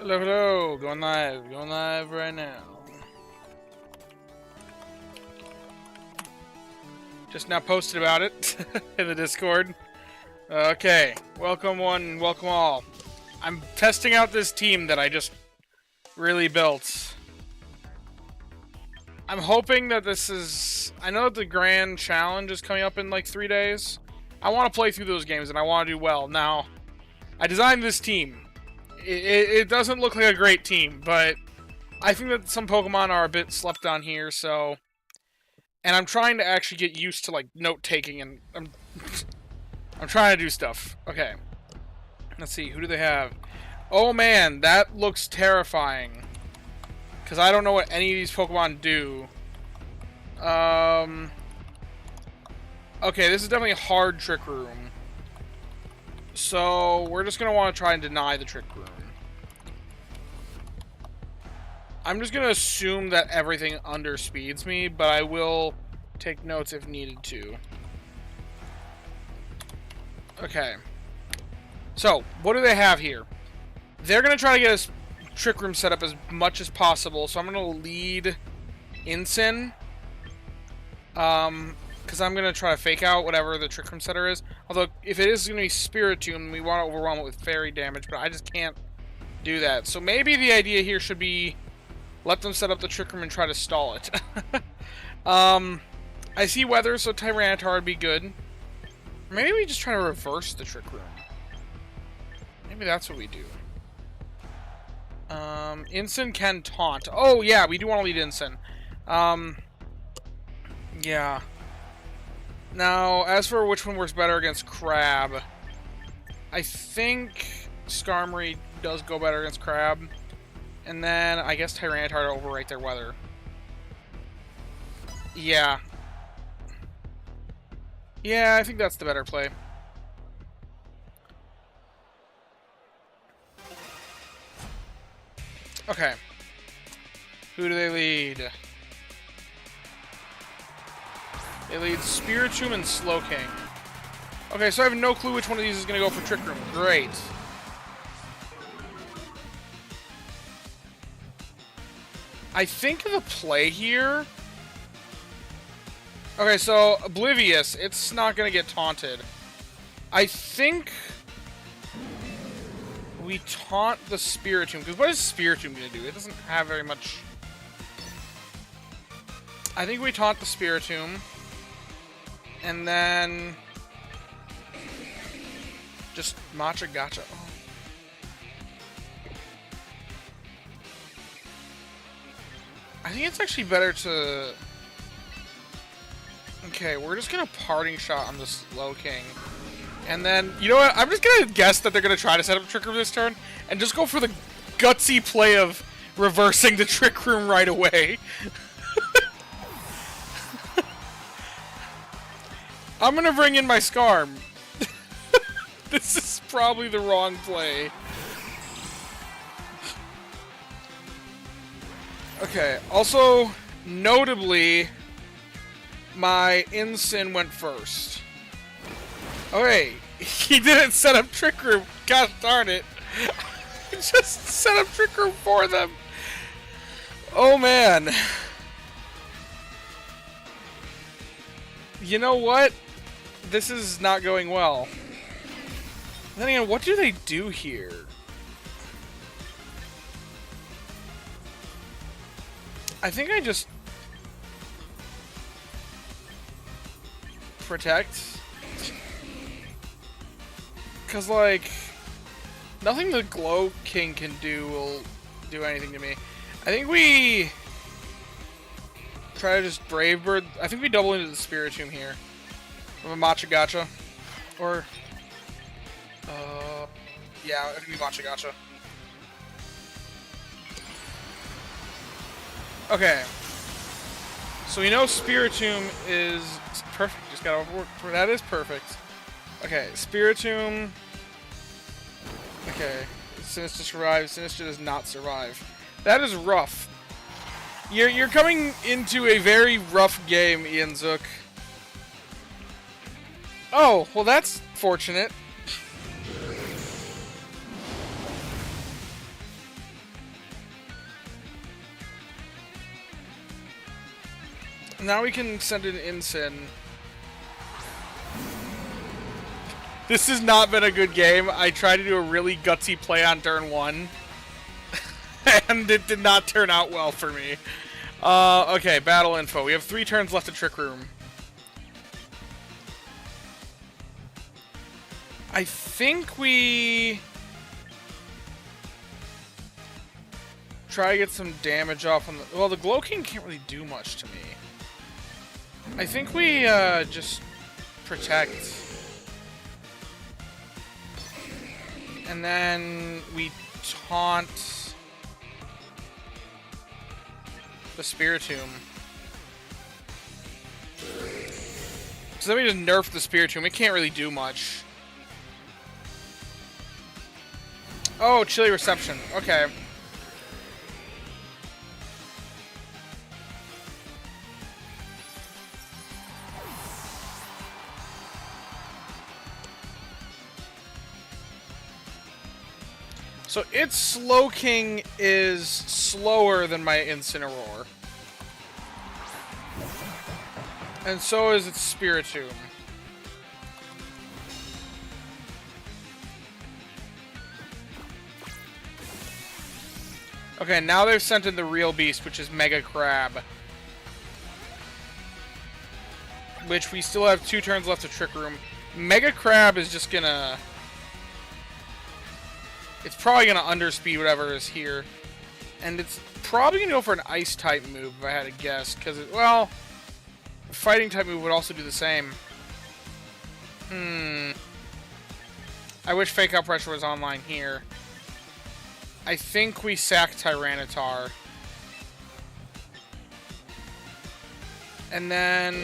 Hello, hello, going live right now. Just now posted about it in the Discord. Okay, welcome one, welcome all. I'm testing out this team that I just really built. I'm hoping that this is... I know that the Grand Challenge is coming up in like 3 days. I want to play through those games and I want to do well. Now, I designed this team. It doesn't look like a great team, but I think that some Pokemon are a bit slept on here, so... And I'm trying to actually get used to, like, note-taking, and I'm trying to do stuff. Okay. Let's see, who do they have? Oh man, that looks terrifying. Because I don't know what any of these Pokemon do. Okay, this is definitely a hard Trick Room. So, we're just going to want to try and deny the Trick Room. I'm just going to assume that everything underspeeds me, but I will take notes if needed to. Okay. So, what do they have here? They're going to try to get a Trick Room set up as much as possible, so I'm going to lead Incin. Because I'm going to try to fake out whatever the Trick Room setter is. Although, if it is going to be Spiritomb, we want to overwhelm it with fairy damage, but I just can't do that. So maybe the idea here should be let them set up the Trick Room and try to stall it. I see weather, so Tyranitar would be good. Maybe we just try to reverse the Trick Room. Maybe that's what we do. Incin can taunt. Oh, yeah, we do want to lead Incin. Yeah. Now, as for which one works better against Crab, I think Skarmory does go better against Crab. And then, I guess Tyranitar to overwrite their weather. Yeah. Yeah, I think that's the better play. Okay. Who do they lead? They lead Spiritomb and Slowking. Okay, so I have no clue which one of these is going to go for Trick Room. Great. I think the play here... Okay, so Oblivious, it's not going to get taunted. I think we taunt the Spiritomb, because what is Spiritomb going to do? It doesn't have very much... I think we taunt the Spiritomb, and then just Matcha Gotcha. Oh. I think it's actually better to... Okay, we're just gonna Parting Shot on the Slowking. And then, you know what? I'm just gonna guess that they're gonna try to set up a Trick Room this turn, and just go for the gutsy play of reversing the Trick Room right away. I'm gonna bring in my Skarm. This is probably the wrong play. Okay, also, notably, my Incin went first. Okay, he didn't set up Trick Room. Gosh darn it. I just set up Trick Room for them. Oh man. You know what? This is not going well. Then again, what do they do here? I think I just protect. Because, like, nothing the Glow King can do will do anything to me. I think we try to just Brave Bird. I think we double into the Spiritomb here. From a Matcha Gotcha. Or, yeah, it can be Matcha Gotcha. Okay. So we know Spiritomb is perfect. Just gotta work. That is perfect. Okay, Spiritomb. Okay. Sinister survives. Sinister does not survive. That is rough. You're coming into a very rough game, Ian Zook. Oh, well that's fortunate. Now we can send an Ensign. This has not been a good game. I tried to do a really gutsy play on turn 1. And it did not turn out well for me. Okay, battle info. We have 3 turns left in Trick Room. I think we try to get some damage off on the... Well, the Glow King can't really do much to me. I think we just protect. And then we taunt the Spiritomb. So then we just nerf the Spiritomb. It can't really do much. Oh, Chilly Reception. Okay. So its Slow King is slower than my Incineroar. And so is its Spiritomb. Okay, now they've sent in the real beast, which is Mega Crab. Which we still have 2 turns left of Trick Room. Mega Crab is just gonna... It's probably gonna underspeed whatever is here. And it's probably gonna go for an Ice-type move, if I had to guess. Because, well... Fighting-type move would also do the same. I wish Fake Out Pressure was online here. I think we sack Tyranitar. And then...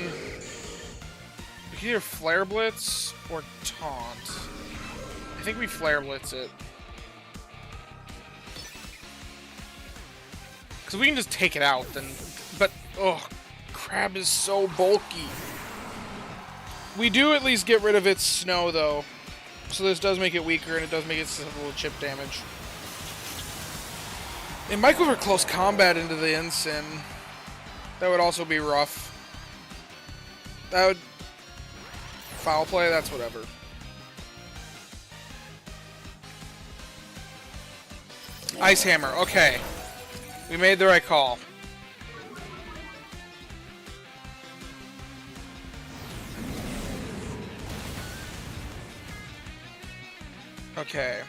we can either Flare Blitz or Taunt. I think we Flare Blitz it. Because we can just take it out, then... But, oh, Crab is so bulky. We do at least get rid of its Snow, though. So this does make it weaker, and it does make it susceptible to chip damage. It might go for close combat into the Ensign. That would also be rough. That would... Foul play? That's whatever. Ice Hammer. Okay. We made the right call. Okay.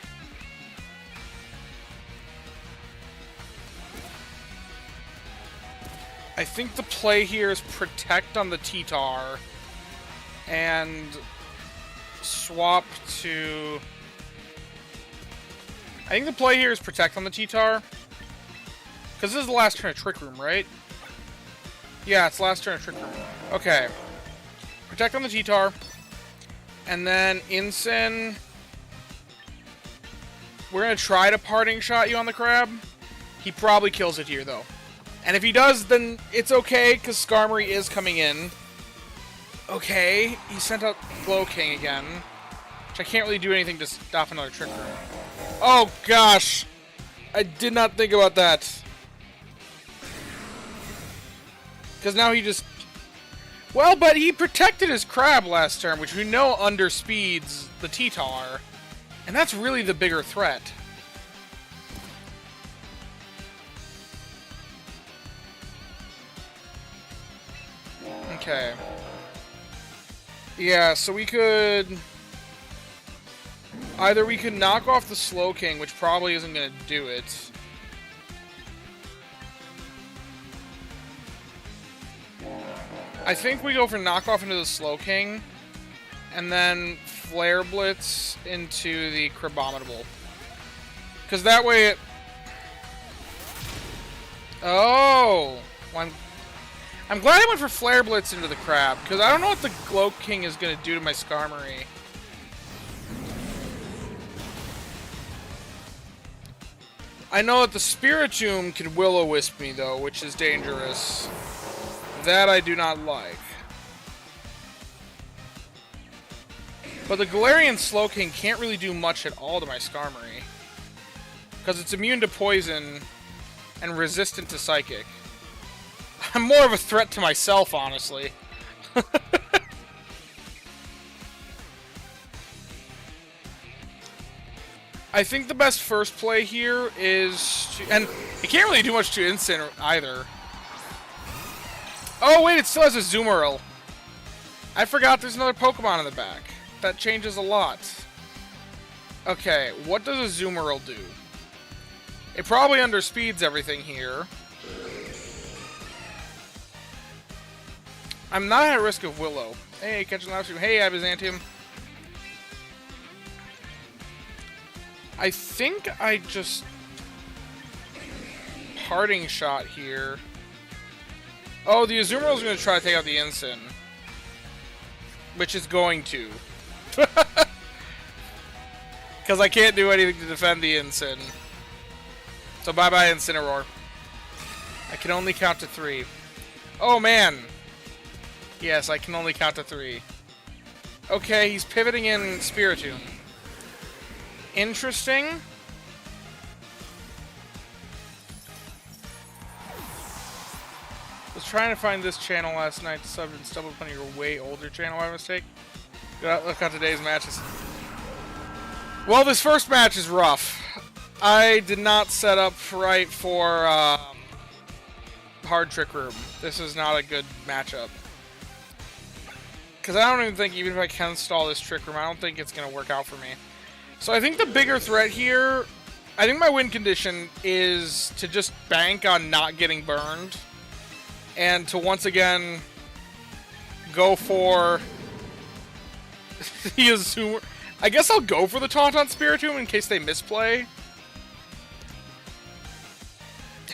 I think the play here is protect on the T-Tar and swap to... I think the play here is protect on the T-Tar. Because this is the last turn of Trick Room, right? Yeah, it's the last turn of Trick Room. Okay. Protect on the T-Tar. And then Ensign... We're going to try to Parting Shot you on the Crab. He probably kills it here, though. And if he does, then it's okay, because Skarmory is coming in. Okay, he sent out Glow King again. Which I can't really do anything to stop another Trick Room. Oh, gosh! I did not think about that. Because now he just... Well, but he protected his Crab last turn, which we know underspeeds the T-Tar. And that's really the bigger threat. Okay. Yeah, so we could... Either we could knock off the Slow King, which probably isn't going to do it. I think we go for knockoff into the Slow King, and then Flare Blitz into the Crabominable. Because that way it... Oh! Well, I'm glad I went for Flare Blitz into the Crab, because I don't know what the Glow King is going to do to my Skarmory. I know that the Spiritomb can Will-O-Wisp me, though, which is dangerous. That I do not like. But the Galarian Slow King can't really do much at all to my Skarmory. Because it's immune to poison and resistant to Psychic. I'm more of a threat to myself, honestly. I think the best first play here is to, and it can't really do much to instant either. Oh wait, it still has a Zoomerl. I forgot there's another Pokemon in the back. That changes a lot. Okay, what does a Zoomerl do? It probably underspeeds everything here. I'm not at risk of Willow. Hey, catching last two. Hey, Abizantium. I think I just parting shot here. Oh, the Azumarill is going to try to take out the Ensign, which is going to, because I can't do anything to defend the Ensign. So bye bye Incineroar. I can only count to 3. Oh man. Yes, I can only count to 3. Okay, he's pivoting in Spiritomb. Interesting. Was trying to find this channel last night, subbed and stumbled upon your way older channel by mistake. Look at today's matches. Well, this first match is rough. I did not set up right for hard Trick Room. This is not a good matchup. Because I don't even think, even if I can stall this Trick Room, I don't think it's going to work out for me. So I think the bigger threat here, I think my win condition is to just bank on not getting burned. And to once again go for the Azumarill. I guess I'll go for the Taunt on Spiritomb in case they misplay.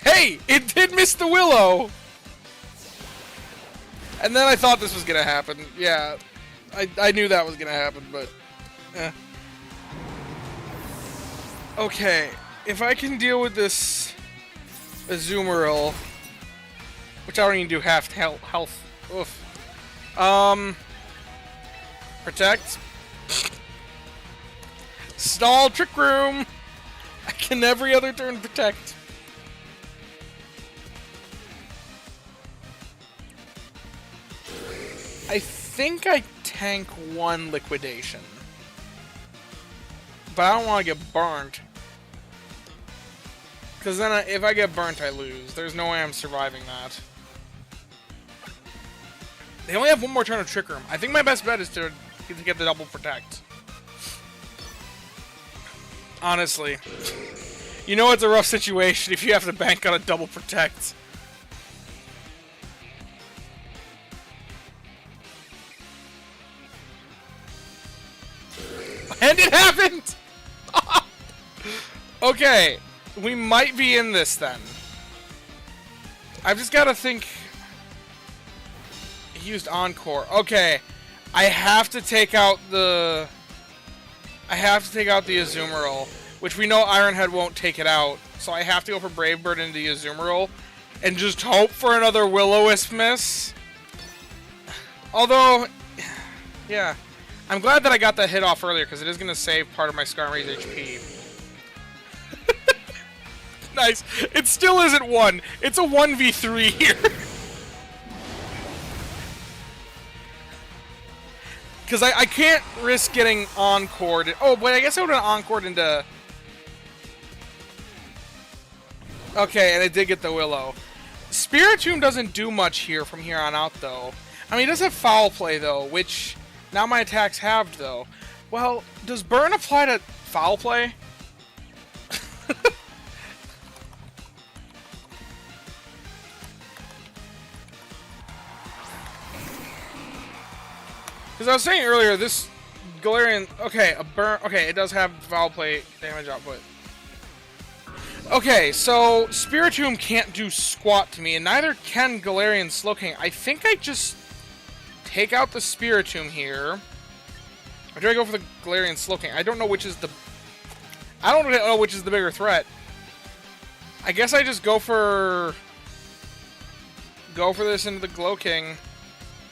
Hey! It did miss the Willow! And then I thought this was gonna happen. Yeah, I knew that was gonna happen, but... Okay, if I can deal with this Azumarill, which I don't even do half health. Oof. Protect. Stall Trick Room! I can every other turn protect. I think I tank 1 liquidation. But I don't want to get burnt. Because then if I get burnt, I lose. There's no way I'm surviving that. They only have 1 more turn of Trick Room. I think my best bet is to get the double protect. Honestly. You know it's a rough situation if you have to bank on a double protect. And it happened! Okay, we might be in this then. I've just got to think... He used Encore. Okay, I have to take out the... Azumarill, which we know Ironhead won't take it out. So I have to go for Brave Bird into the Azumarill and just hope for another Will-O-Wisp miss. Although, yeah. I'm glad that I got that hit off earlier, because it is going to save part of my Skarm's HP. Nice. It still isn't 1. It's a 1v3 here. Because I can't risk getting Encored. Oh, but I guess I would have Encored into... Okay, and it did get the Willow. Spiritomb doesn't do much here from here on out, though. I mean, it does have Foul Play, though, which... Now my attack's halved, though. Well, does Burn apply to Foul Play? Because I was saying earlier, this Galarian... Okay, a Burn... Okay, it does have Foul Play damage output. Okay, so Spiritomb can't do squat to me, and neither can Galarian Slowking. I think I just... take out the Spiritomb here. Or do I go for the Galarian Slowking? I don't know which is the... I don't know which is the bigger threat. I guess I just go for... Go for this into the Glowking.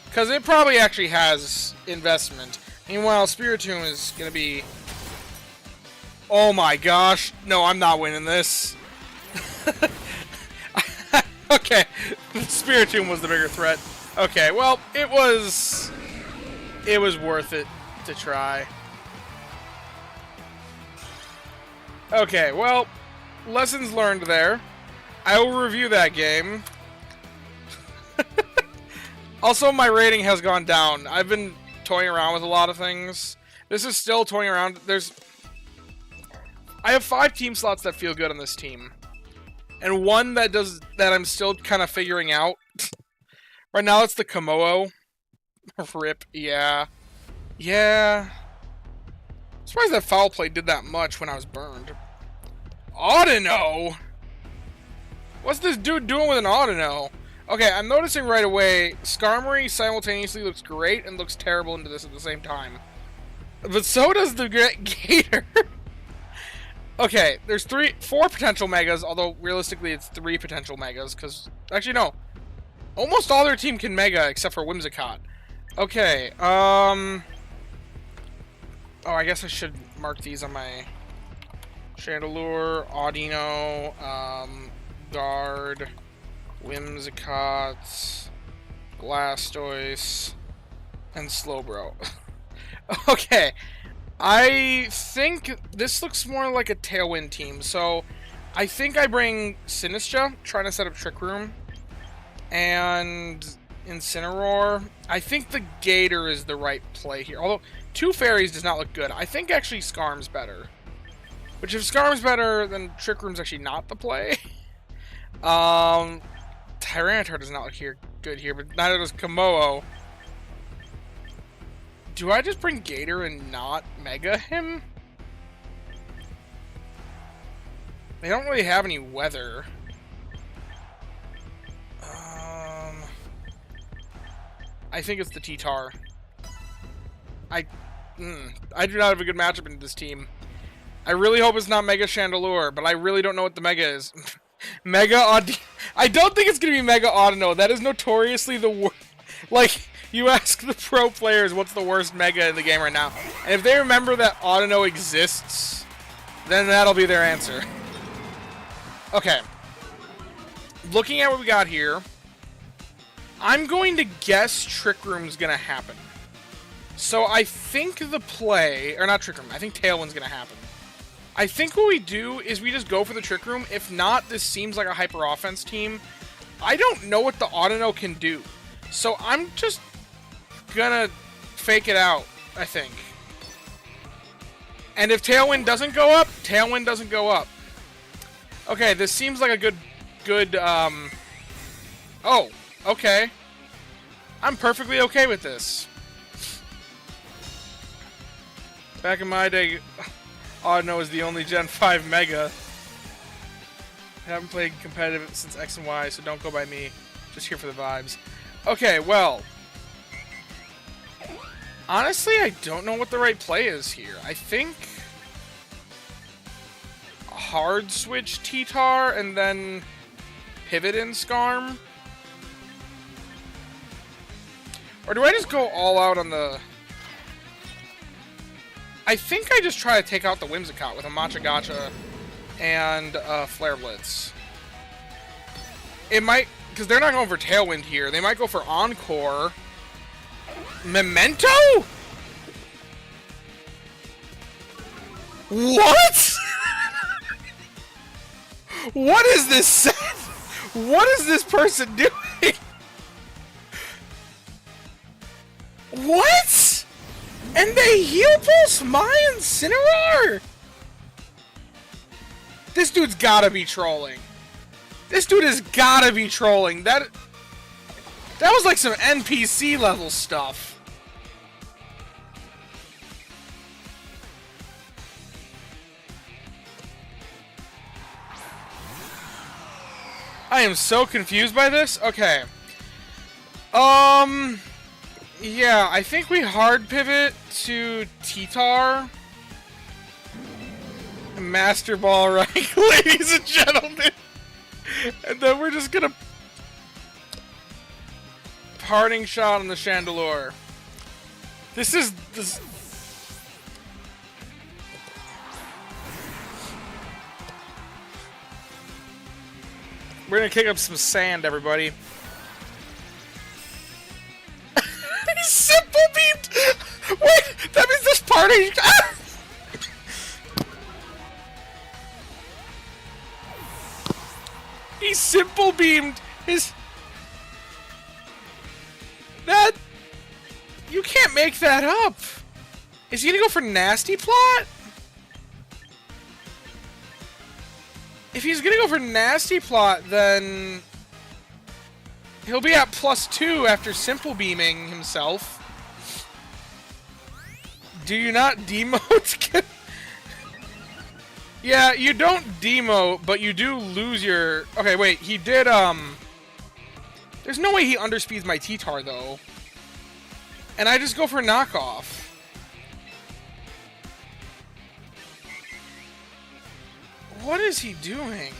Because it probably actually has investment. Meanwhile, Spiritomb is going to be... Oh my gosh. No, I'm not winning this. Okay. Spiritomb was the bigger threat. Okay, well, it was worth it to try. Okay, well, lessons learned there. I will review that game. Also, my rating has gone down. I've been toying around with a lot of things. This is still toying around. I have 5 team slots that feel good on this team. And one that I'm still kind of figuring out. Right now it's the Komodo. Rip, yeah. Yeah. I'm surprised that foul play did that much when I was burned. Audino? What's this dude doing with an Audino? Okay, I'm noticing right away, Skarmory simultaneously looks great and looks terrible into this at the same time. But so does the Gatr. Okay, there's 4 potential Megas, although realistically it's 3 potential Megas, because... Actually, no. Almost all their team can Mega, except for Whimsicott. Okay, Oh, I guess I should mark these on my... Chandelure, Audino, Guard... Whimsicott, Blastoise, and Slowbro. Okay, I think this looks more like a Tailwind team, so I think I bring Sinistcha, trying to set up Trick Room, and Incineroar. I think the Gatr is the right play here, although 2 Fairies does not look good. I think actually Skarm's better. Which if Skarm's better, then Trick Room's actually not the play. Tyranitar does not look good here, but neither does Komodo. Do I just bring Gatr and not Mega him? They don't really have any weather. I think it's the T-Tar. I do not have a good matchup in this team. I really hope it's not Mega Chandelure, but I really don't know what the Mega is. Mega Audino. I don't think it's going to be Mega Audino. That is notoriously the worst. Like, you ask the pro players what's the worst Mega in the game right now. And if they remember that Audino exists, then that'll be their answer. Okay. Looking at what we got here, I'm going to guess Trick Room's going to happen. So I think the play... Or not Trick Room. I think Tailwind's going to happen. I think what we do is we just go for the Trick Room. If not, this seems like a hyper offense team. I don't know what the Audino can do. So I'm just gonna fake it out, I think. And if Tailwind doesn't go up, Tailwind doesn't go up. Okay, this seems like a good, Oh, okay. I'm perfectly okay with this. Back in my day... Audino is the only Gen 5 Mega. I haven't played competitive since X and Y, so don't go by me. Just here for the vibes. Okay, well. Honestly, I don't know what the right play is here. I think... Hard switch T-Tar and then pivot in Skarm? Or do I just go all out on the... I think I just try to take out the Whimsicott with a Matcha Gotcha and Flare Blitz. It might... Because they're not going for Tailwind here. They might go for Encore. Memento? What? What is this set? What is this person doing? What? And they heal pulse my Incineroar? This dude's gotta be trolling. This dude has gotta be trolling. That was like some NPC level stuff. I am so confused by this. Okay. Yeah, I think we hard pivot to T-Tar. Master Ball rank, ladies and gentlemen. And then we're just gonna... Parting shot on the Chandelure. This is... We're gonna kick up some sand, everybody. party. He simple beamed his. That. You can't make that up. Is he gonna go for nasty plot? If he's gonna go for nasty plot, then he'll be at +2 after simple beaming himself. Do you not demote? Yeah, you don't demote, but you do lose your... Okay, wait, he did, There's no way he underspeeds my T-Tar, though. And I just go for knockoff. What is he doing?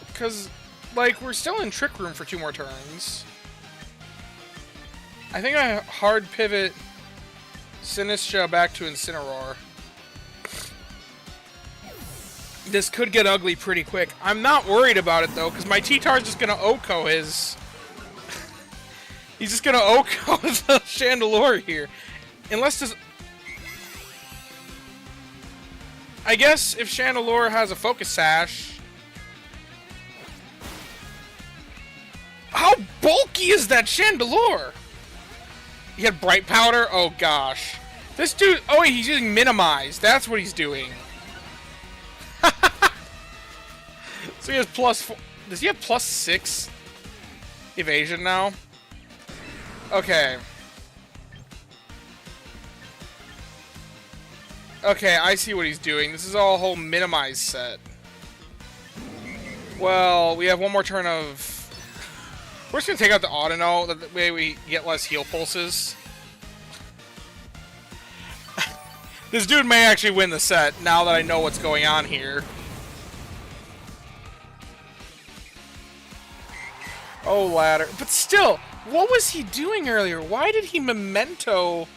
Because, like, we're still in Trick Room for 2 more turns. I think I hard pivot Sinistra back to Incineroar. This could get ugly pretty quick. I'm not worried about it, though, because my T-Tar is just going to OHKO his... He's just going to OHKO the Chandelure here. Unless this... I guess if Chandelure has a Focus Sash... How bulky is that Chandelure? He had Bright Powder? Oh, gosh. This dude... Oh, wait, he's using Minimize. That's what he's doing. So he has +4... Does he have +6 evasion now? Okay. Okay, I see what he's doing. This is all a whole Minimize set. Well, we have one more turn of... We're just going to take out the Audino. That way we get less heal pulses. This dude may actually win the set, now that I know what's going on here. Oh, ladder. But still, what was he doing earlier? Why did he Memento?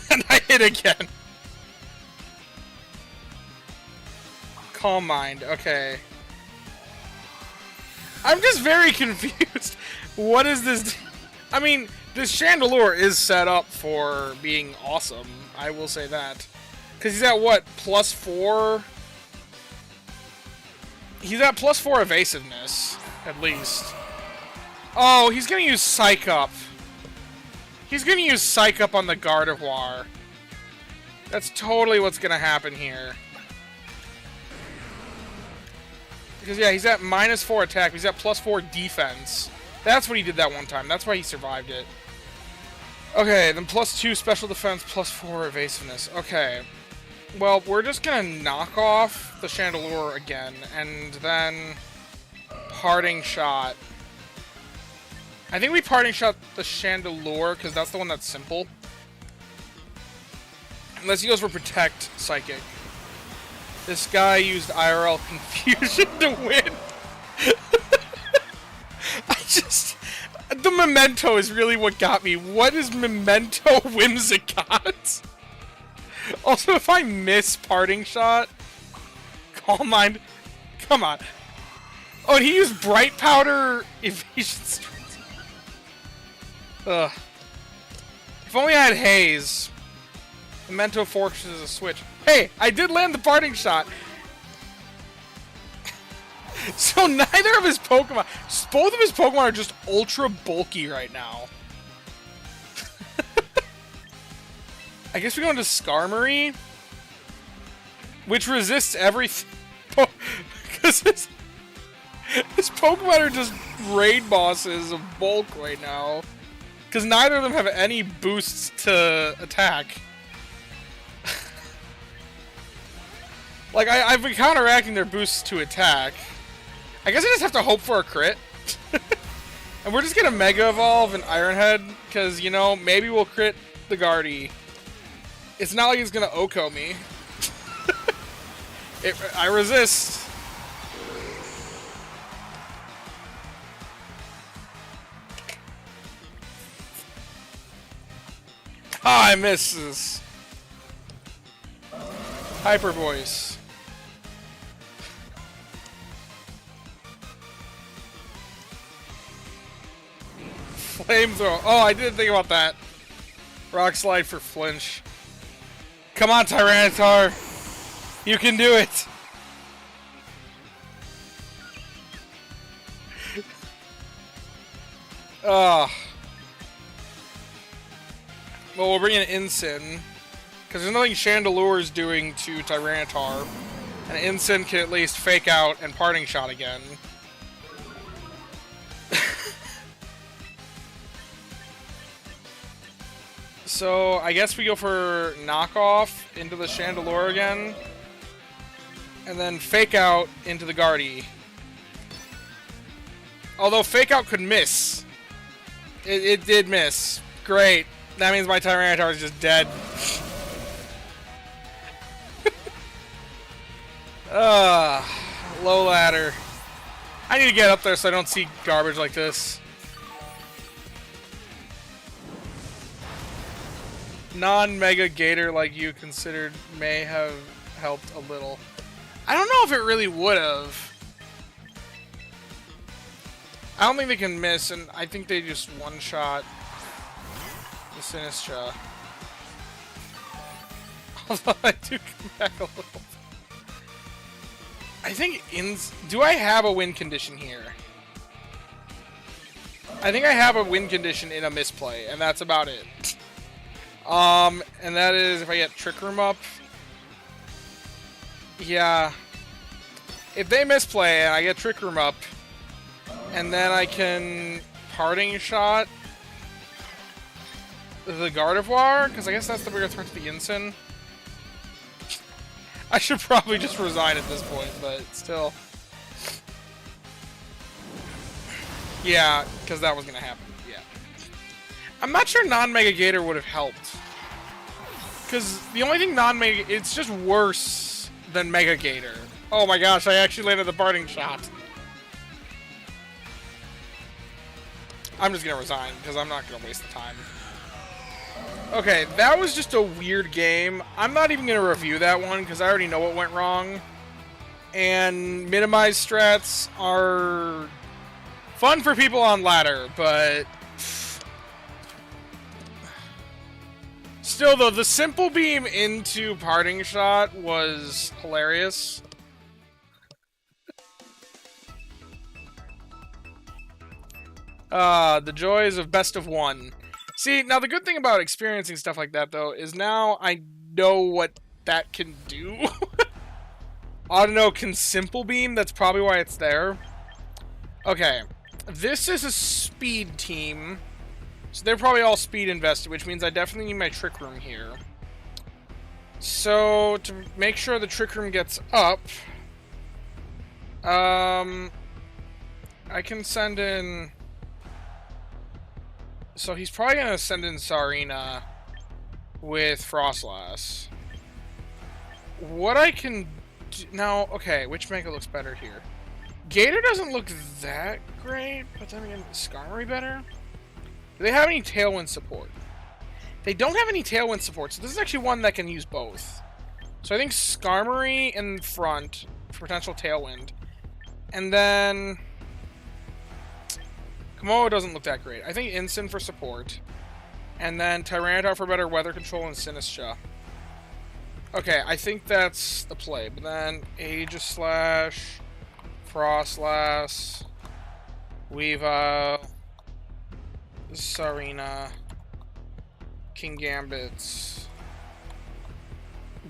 And I hit again. Calm Mind, okay. I'm just very confused. What is this? I mean, this Chandelure is set up for being awesome. I will say that. Because he's at what? +4? He's at +4 evasiveness, at least. Oh, he's going to use Psych Up. He's going to use Psych Up on the Gardevoir. That's totally what's going to happen here. Because, yeah, he's at -4 attack. He's at +4 defense. That's what he did that one time. That's why he survived it. Okay, then +2 special defense, +4 evasiveness. Okay. Well, we're just gonna knock off the Chandelure again, and then Parting Shot. I think we Parting Shot the Chandelure, because that's the one that's simple. Unless he goes for Protect Psychic. This guy used IRL Confusion to win. The Memento is really what got me. What is Memento Whimsicott? Also, if I miss Parting Shot... Calm Mind... Come on. Oh, and he used Bright Powder Evasion Strength. Ugh. If only I had Haze. Memento forces a switch. Hey, I did land the Parting Shot. So neither of his Pokemon... Both of his Pokemon are just ultra bulky right now. I guess we go into Skarmory, which resists everything. Because his Pokemon are just raid bosses of bulk right now. Because neither of them have any boosts to attack. Like, I've been counteracting their boosts to attack. I guess I just have to hope for a crit. And we're just gonna Mega Evolve an Iron Head, because, you know, maybe we'll crit the Guardy. It's not like it's gonna OHKO me. I resist. Ah, I misses. Hyper Voice. Flamethrower. Oh, I didn't think about that. Rock Slide for flinch. Come on, Tyranitar. You can do it. Well, we'll bring in Ensign. Because there's nothing Chandelure's doing to Tyranitar. And Ensign can at least fake out and Parting Shot again. So, I guess we go for knockoff into the Chandelure again. And then fake out into the Guardy. Although fake out could miss. It did miss. Great. That means my Tyranitar is just dead. Low ladder. I need to get up there so I don't see garbage like this. Non-Mega Gatr like you considered may have helped a little. I don't know if it really would have. I don't think they can miss, and I think they just one-shot the Sinistra. Although I do come back a little. I think do I have a win condition here? I think I have a win condition in a misplay, and that's about it. And that is if I get Trick Room up. Yeah. If they misplay and I get Trick Room up, and then I can Parting Shot the Gardevoir, because I guess that's the bigger threat to the Ensign. I should probably just resign at this point, but still. Yeah, because that was going to happen. Yeah. I'm not sure non-Mega Gatr would have helped. Because the only thing non-Mega... It's just worse than Mega Gatr. Oh my gosh, I actually landed the Parting Shot. I'm just going to resign, because I'm not going to waste the time. Okay, that was just a weird game. I'm not even going to review that one, because I already know what went wrong. And minimize strats are fun for people on ladder, but... Still, though, the Simple Beam into Parting Shot was hilarious. The joys of best of one. See, now the good thing about experiencing stuff like that, though, is now I know what that can do. Autono can Simple Beam, that's probably why it's there. Okay, this is a speed team, so they're probably all speed invested, which means I definitely need my Trick Room here. So, to make sure the Trick Room gets up, I can send in... So he's probably going to send in Sarina with Frostlass. What I can do... Now, okay, which Mega looks better here? Gatr doesn't look that great, but then again, is Skarmory better? Do they have any Tailwind support? They don't have any Tailwind support, so this is actually one that can use both. So I think Skarmory in front for potential Tailwind. And then... Komodo doesn't look that great. I think Ensign for support. And then Tyranitar for better weather control and Sinistra. Okay, I think that's the play. But then Aegislash, Frostlass, Weavile, Sarina, Kingambit,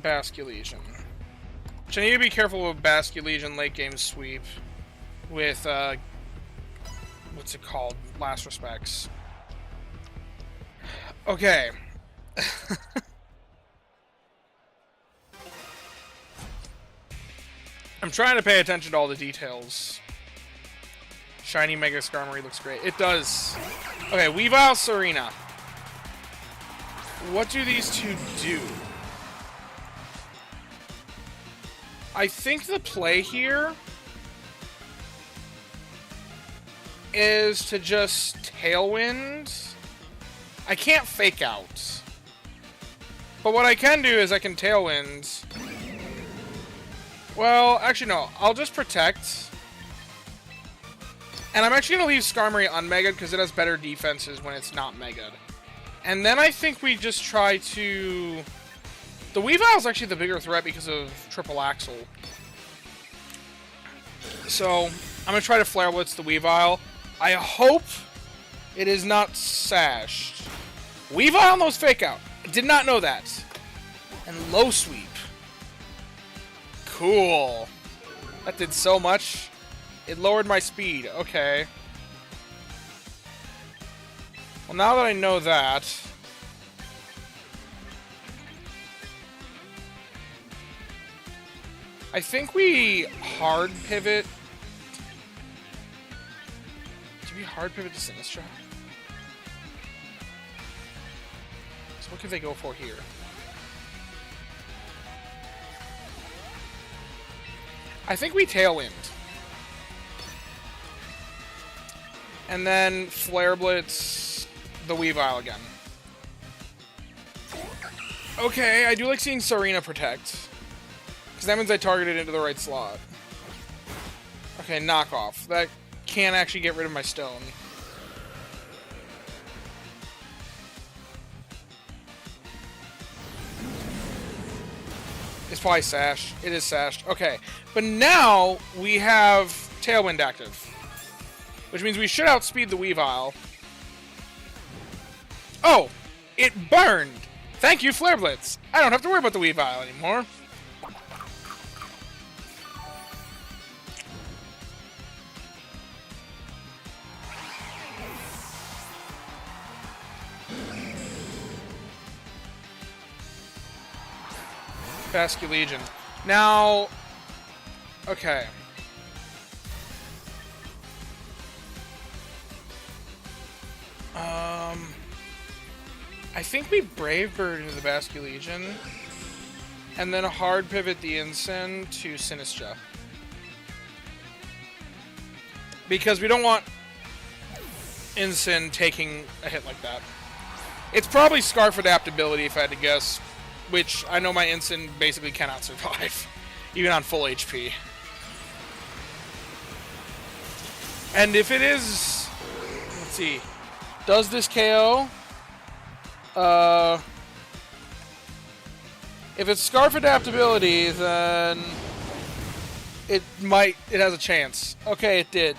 Basculegion. Which I need to be careful with Basculegion late game sweep with what's it called? Last Respects. Okay. I'm trying to pay attention to all the details. Shiny Mega Skarmory looks great. It does. Okay, Weavile, Sarina. What do these two do? I think the play here is to just Tailwind. I can't Fake Out. But what I can do is I can Tailwind. Well, actually no. I'll just Protect. And I'm actually going to leave Skarmory unmegged because it has better defenses when it's not megged. And then I think we just try to... The Weavile is actually the bigger threat because of Triple Axle. So, I'm going to try to Flare Blitz the Weavile. I hope it is not sashed. Weavile knows Fake Out. I did not know that. And Low Sweep. Cool. That did so much. It lowered my speed. Okay. Well, now that I know that... I think we hard pivot. Do we hard pivot to Sinistra? So what could they go for here? I think we Tailwind. And then Flare Blitz the Weavile again. Okay, I do like seeing Serena protect. Because that means I targeted into the right slot. Okay, knockoff. That can't actually get rid of my stone. It's probably sashed. It is sashed. Okay. But now we have Tailwind active. Which means we should outspeed the Weavile. Oh! It burned! Thank you, Flare Blitz! I don't have to worry about the Weavile anymore. Legion. Now, okay. I think we Brave Bird into the Legion, and then a hard pivot the Ensign to Sinistra. Because we don't want Ensign taking a hit like that. It's probably Scarf Adaptability, if I had to guess. Which I know my Ensign basically cannot survive, even on full HP. And if it is... Let's see. Does this KO? If it's Scarf Adaptability, then... It has a chance. Okay, it did.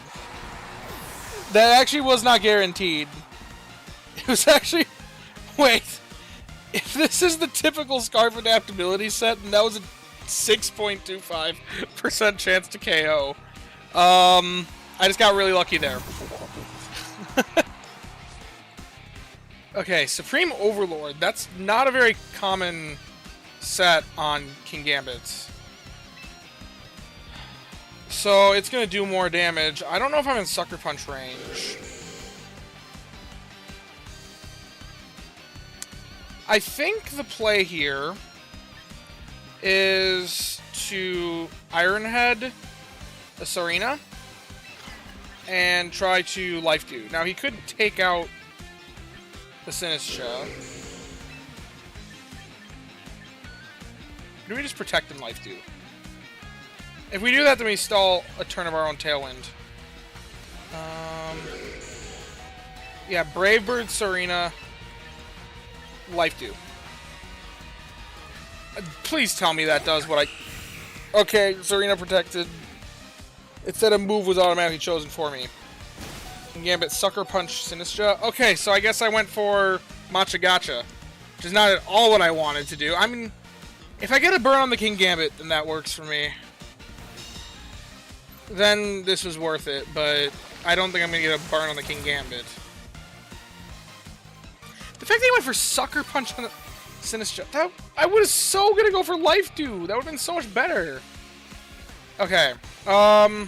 That actually was not guaranteed. It was actually... Wait. If this is the typical Scarf Adaptability set, then that was a 6.25% chance to KO. I just got really lucky there. Okay, Supreme Overlord. That's not a very common set on King Gambit. So it's going to do more damage. I don't know if I'm in Sucker Punch range. I think the play here is to Iron Head a Serena and try to Life Dew. Now, he could take out the Sinistra. Do we just protect and Life Dew? If we do that, then we stall a turn of our own Tailwind. Yeah, Brave Bird, Serena... Life Dew. Please tell me that does what I... Okay, Serena protected. It said a move was automatically chosen for me. Gambit Sucker Punch Sinistra. Okay, so I guess I went for Matcha Gotcha, which is not at all what I wanted to do. I mean, if I get a burn on the King Gambit, then that works for me. Then this was worth it, but I don't think I'm going to get a burn on the King Gambit. The fact that he went for Sucker Punch on the Sinistra, I was so gonna go for Life Dew. That would have been so much better. Okay. We're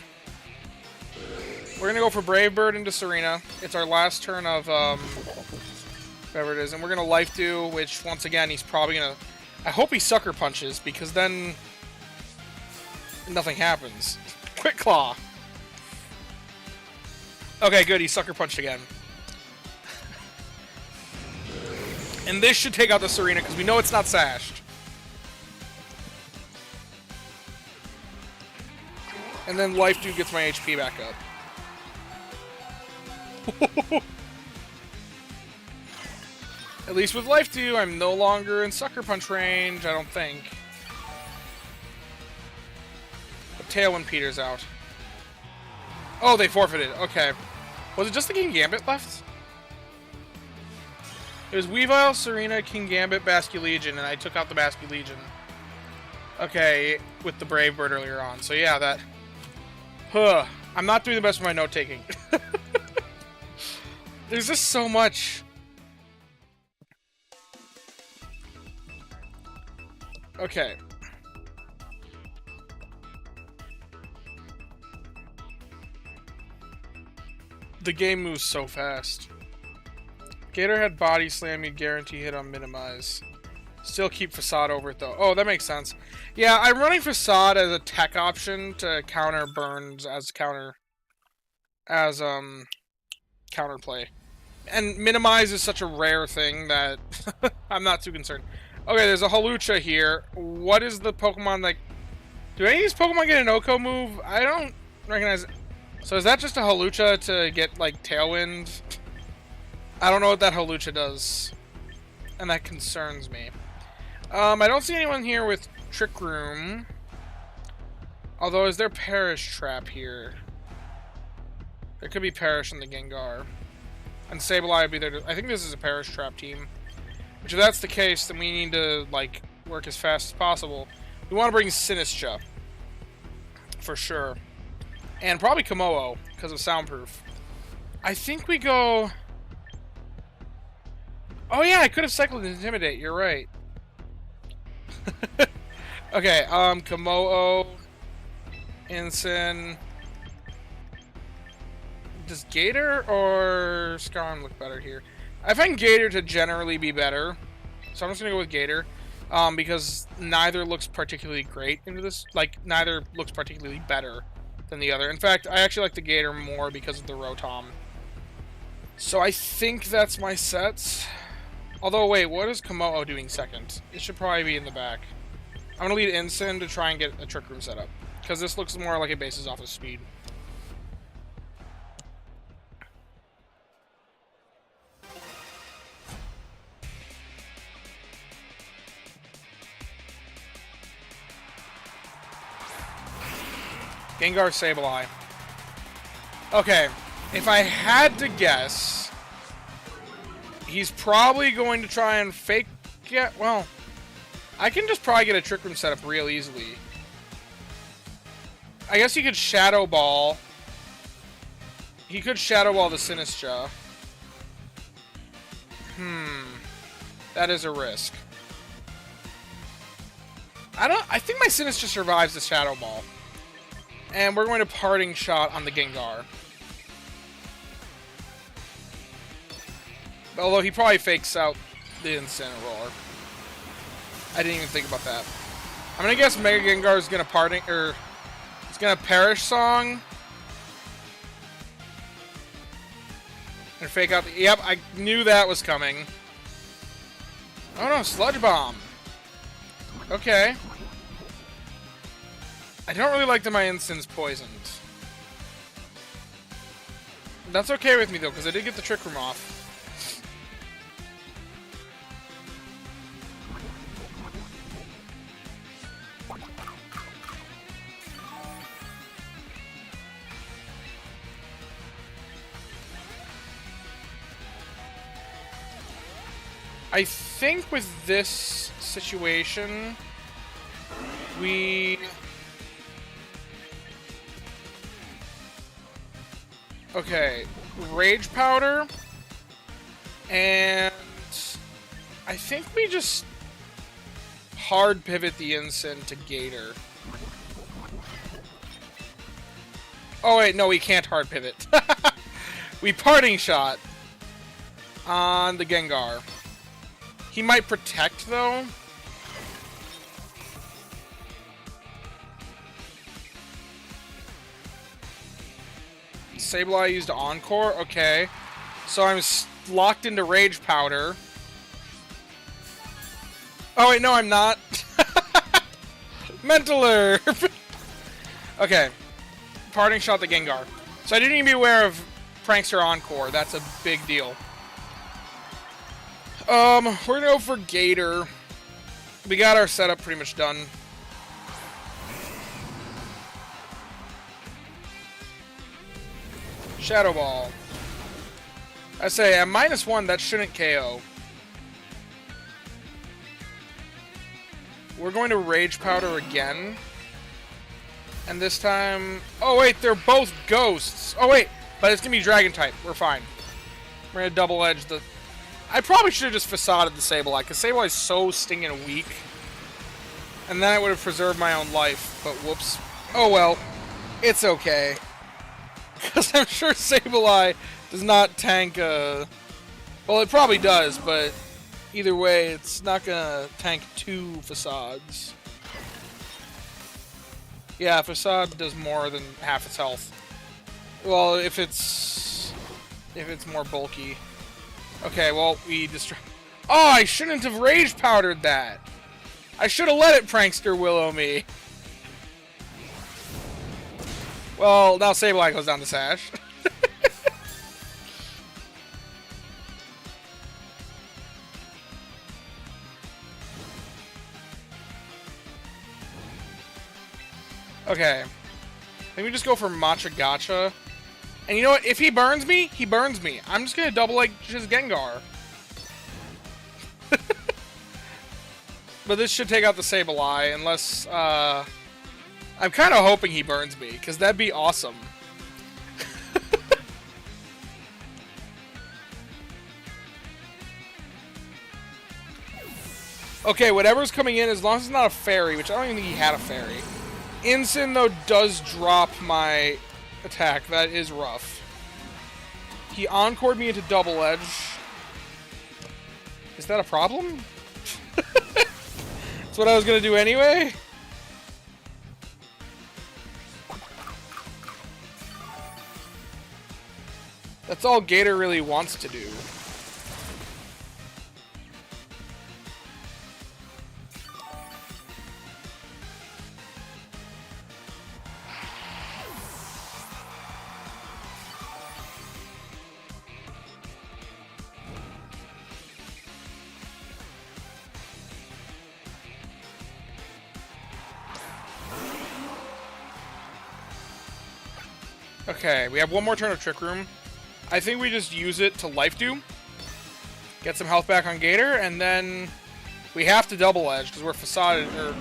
gonna go for Brave Bird into Serena. It's our last turn of whatever it is, and we're gonna Life Dew, which once again he's probably gonna. I hope he Sucker Punches because then nothing happens. Quick Claw. Okay, good. He Sucker Punched again. And this should take out the Serena, because we know it's not sashed. And then Life Dew gets my HP back up. At least with Life 2, I'm no longer in Sucker Punch range, I don't think. But Tailwind peters out. Oh, they forfeited. Okay. Was it just the King Gambit left? It was Weavile, Serena, King Gambit, Basculegion, and I took out the Basculegion. Okay, with the Brave Bird earlier on. So yeah, that... Huh. I'm not doing the best with my note-taking. There's just so much. Okay. The game moves so fast. Gatr had Body Slam, you guarantee hit on minimize. Still keep Facade over it though. Oh, that makes sense. Yeah, I'm running Facade as a tech option to counter burns as counterplay. And minimize is such a rare thing that I'm not too concerned. Okay, there's a Hawlucha here. What is the Pokemon that... Do any of these Pokemon get an Oko move? I don't recognize it. So is that just a Hawlucha to get, like, Tailwind? I don't know what that Hawlucha does. And that concerns me. I don't see anyone here with Trick Room. Although, is there Perish Trap here? There could be Perish in the Gengar. And Sableye would be there. I think this is a Perish Trap team. Which, if that's the case, then we need to, like, work as fast as possible. We want to bring Sinistcha. For sure. And probably Komodo, because of Soundproof. I think we go... Oh yeah, I could have cycled Intimidate, you're right. Okay, Komodo... Incin... Does Gatr or Skarm look better here? I find Gatr to generally be better, so I'm just gonna go with Gatr, because neither looks particularly great into this. Like, neither looks particularly better than the other. In fact, I actually like the Gatr more because of the Rotom. So I think that's my sets. Although, wait, what is Komodo doing second? It should probably be in the back. I'm gonna lead Incin to try and get a Trick Room set up, because this looks more like it bases off of speed. Gengar, Sableye. Okay, if I had to guess, he's probably going to try and fake get... Well, I can just probably get a Trick Room set up real easily. I guess he could Shadow Ball. He could Shadow Ball the Sinistcha. That is a risk. I think my Sinistcha survives the Shadow Ball. And we're going to Parting Shot on the Gengar. Although he probably fakes out the Incineroar. I didn't even think about that. I'm gonna guess Mega Gengar is gonna it's gonna Perish Song. And fake out the... Yep, I knew that was coming. Oh no, Sludge Bomb. Okay. I don't really like that my Incin's poisoned. That's okay with me, though, because I did get the Trick Room off. I think with this situation, we... Okay, Rage Powder, and I think we just hard pivot the Incin to Gatr. Oh wait, no, we can't hard pivot. We Parting Shot on the Gengar. He might Protect, though. Sableye used Encore? Okay. So I'm locked into Rage Powder. Oh wait, no I'm not. Mental Herb! Okay. Parting Shot the Gengar. So I didn't even be aware of Prankster Encore. That's a big deal. We're gonna go for Gatr. We got our setup pretty much done. Shadow Ball. I say, at -1, that shouldn't KO. We're going to Rage Powder again. And this time... Oh, wait, they're both ghosts. Oh, wait, but it's going to be Dragon type. We're fine. We're going to double edge the... I probably should have just Facaded the Sableye, because Sableye is so stinging weak. And then I would have preserved my own life, but whoops. Oh, well. It's okay. Because I'm sure Sableye does not tank, well, it probably does, but either way, it's not gonna tank 2 Facades. Yeah, Facade does more than half its health. Well, if it's more bulky. Okay, well, we destroy... Oh, I shouldn't have Rage Powdered that! I should have let it Prankster Willow me. Well, now Sableye goes down to Sash. Okay. Let me just go for Matcha Gotcha. And you know what? If he burns me, he burns me. I'm just gonna double edge his Gengar. But this should take out the Sableye, unless, I'm kind of hoping he burns me, because that'd be awesome. Okay, whatever's coming in, as long as it's not a fairy, which I don't even think he had a fairy. Incin, though, does drop my attack. That is rough. He encored me into double edge. Is that a problem? That's what I was going to do anyway? That's all Gatr really wants to do. Okay, we have one more turn of Trick Room. I think we just use it to Life Dew. Get some health back on Gatr, and then we have to double edge because we're facaded. Or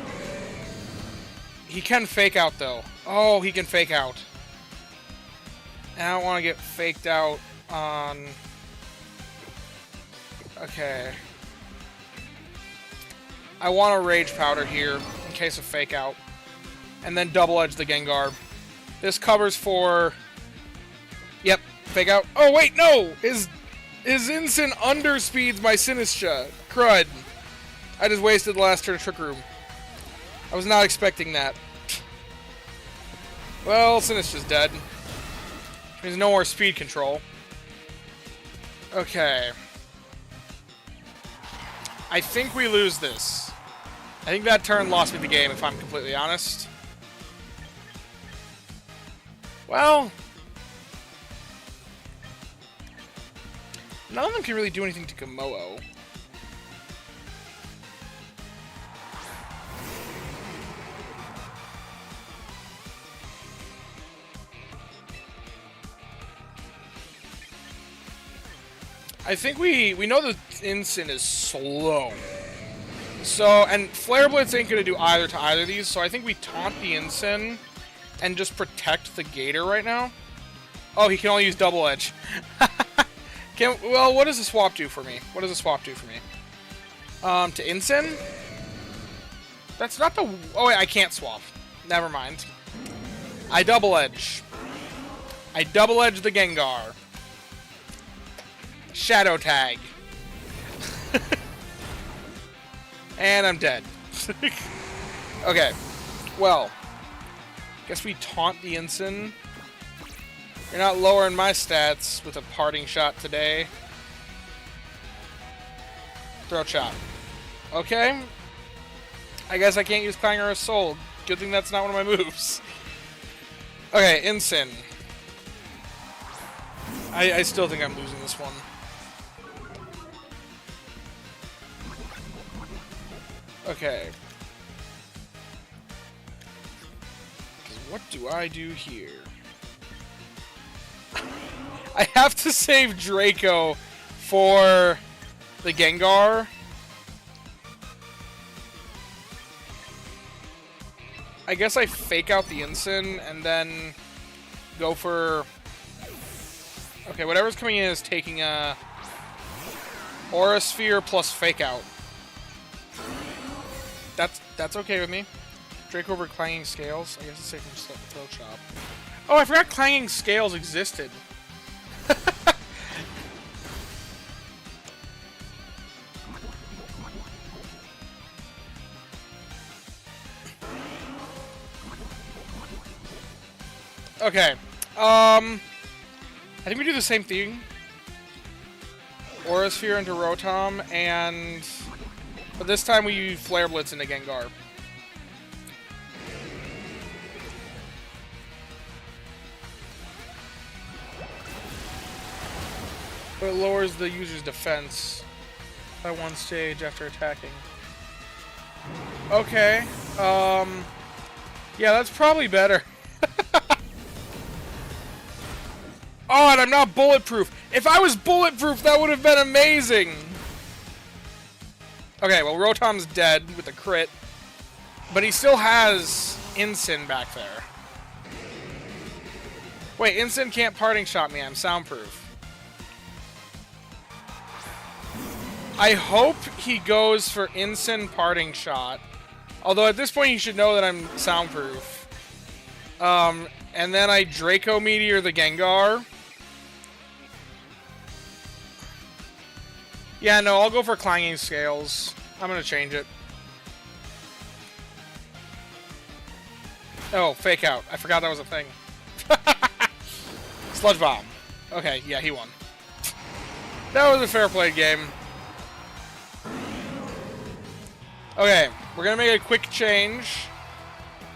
he can fake out though. Oh, he can fake out. And I don't want to get faked out on. Okay. I want a Rage Powder here in case of fake out, and then double edge the Gengar. This covers for. Yep, fake out. Oh wait, no! His Incin underspeeds my Sinistcha. Crud. I just wasted the last turn of Trick Room. I was not expecting that. Well, Sinistcha's dead. There's no more speed control. Okay. I think we lose this. I think that turn lost me the game, if I'm completely honest. Well, none of them can really do anything to Gamoo. I think we know that Incin is slow. So, and Flare Blitz ain't gonna do either to either of these, so I think we taunt the Incin and just protect the Gatr right now. Oh, he can only use double edge. Well, what does the swap do for me? What does the swap do for me? To Incin? That's not the... Oh, wait, I can't swap. Never mind. I double edge. I double edge the Gengar. Shadow Tag. And I'm dead. Okay. Well. Guess we taunt the Incin. You're not lowering my stats with a parting shot today. Throat shot. Okay. I guess I can't use Clangor of Soul. Good thing that's not one of my moves. Okay, Incin. I still think I'm losing this one. Okay. What do I do here? I have to save Draco for the Gengar. I guess I fake out the Ensign and then go for... Okay, whatever's coming in is taking a Aura Sphere plus fake out. That's okay with me. Draco over Clanging Scales. I guess it's safe from Throat Chop. Oh, I forgot Clanging Scales existed. Okay. I think we do the same thing. Aura Sphere into Rotom, and... But this time we use Flare Blitz into Gengar. But it lowers the user's defense by 1 stage after attacking. Okay. Yeah, that's probably better. Oh, and I'm not bulletproof. If I was bulletproof, that would have been amazing. Okay, well, Rotom's dead with a crit. But he still has Ensign back there. Wait, Ensign can't parting shot me. I'm soundproof. I hope he goes for Ensign parting shot. Although at this point, he should know that I'm soundproof. And then I Draco Meteor the Gengar. Yeah, no, I'll go for Clanging Scales. I'm gonna change it. Oh, fake out. I forgot that was a thing. Sludge Bomb. Okay, yeah, he won. That was a fair play game. Okay, we're gonna make a quick change.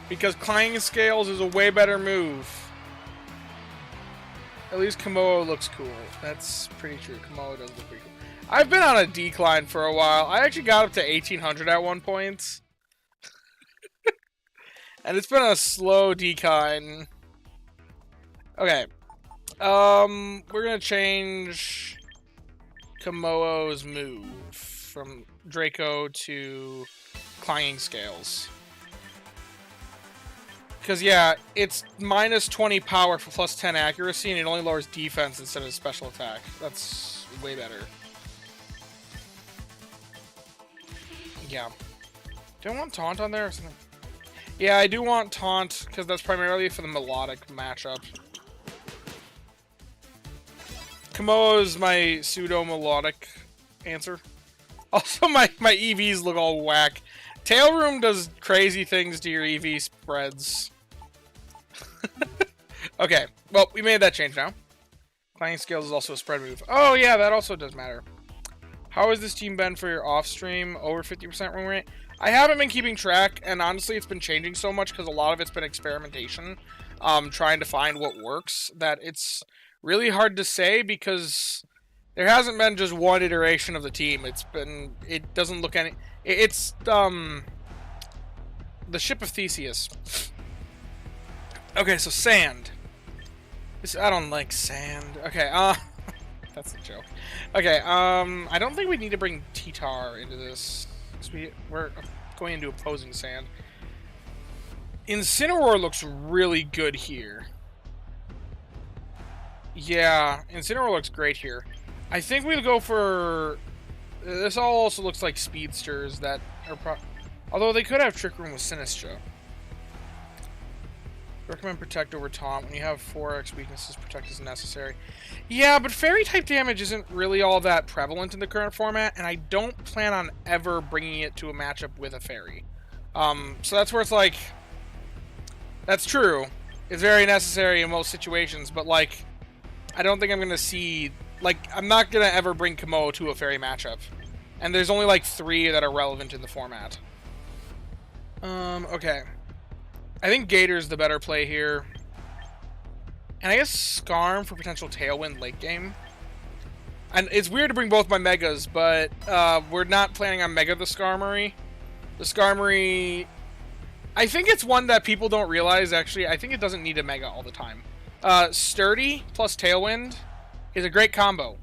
Because Clanging Scales is a way better move. At least Komodo looks cool. That's pretty true. Komodo does look pretty cool. I've been on a decline for a while. I actually got up to 1800 at one point. And it's been a slow decline. Okay. We're gonna change Komodo's move from Draco to Clanging Scales. Because, yeah, it's minus 20 power for plus 10 accuracy, and it only lowers defense instead of special attack. That's way better. Yeah. Do I want Taunt on there or something? Yeah, I do want Taunt, because that's primarily for the melodic matchup. Komodo is my pseudo-melodic answer. Also, my EVs look all whack. Tailroom does crazy things to your EV spreads. Okay, well, we made that change now. Clanging Scales is also a spread move. Oh, yeah, that also does matter. How has this team been for your off-stream? Over 50% win rate? I haven't been keeping track, and honestly, it's been changing so much because a lot of it's been experimentation. Trying to find what works, that it's really hard to say because there hasn't been just one iteration of the team. It doesn't look any... It's, the Ship of Theseus. Okay, so sand. I don't like sand. Okay, that's a joke. Okay, I don't think we need to bring T-Tar into this. We're going into opposing sand. Incineroar looks really good here. Yeah, Incineroar looks great here. I think we'll go for... This all also looks like speedsters that are although they could have Trick Room with Sinistcha. Recommend Protect over Taunt. When you have 4x weaknesses, Protect is necessary. Yeah, but Fairy-type damage isn't really all that prevalent in the current format, and I don't plan on ever bringing it to a matchup with a Fairy. So that's where it's like... That's true. It's very necessary in most situations, but, like, I don't think I'm going to see... Like, I'm not going to ever bring Komodo to a Fairy matchup. And there's only, like, 3 that are relevant in the format. Okay. I think Gator's the better play here. And I guess Skarm for potential Tailwind late game. And it's weird to bring both my Megas, but we're not planning on Mega the Skarmory. The Skarmory... I think it's one that people don't realize, actually. I think it doesn't need a Mega all the time. Sturdy plus Tailwind is a great combo.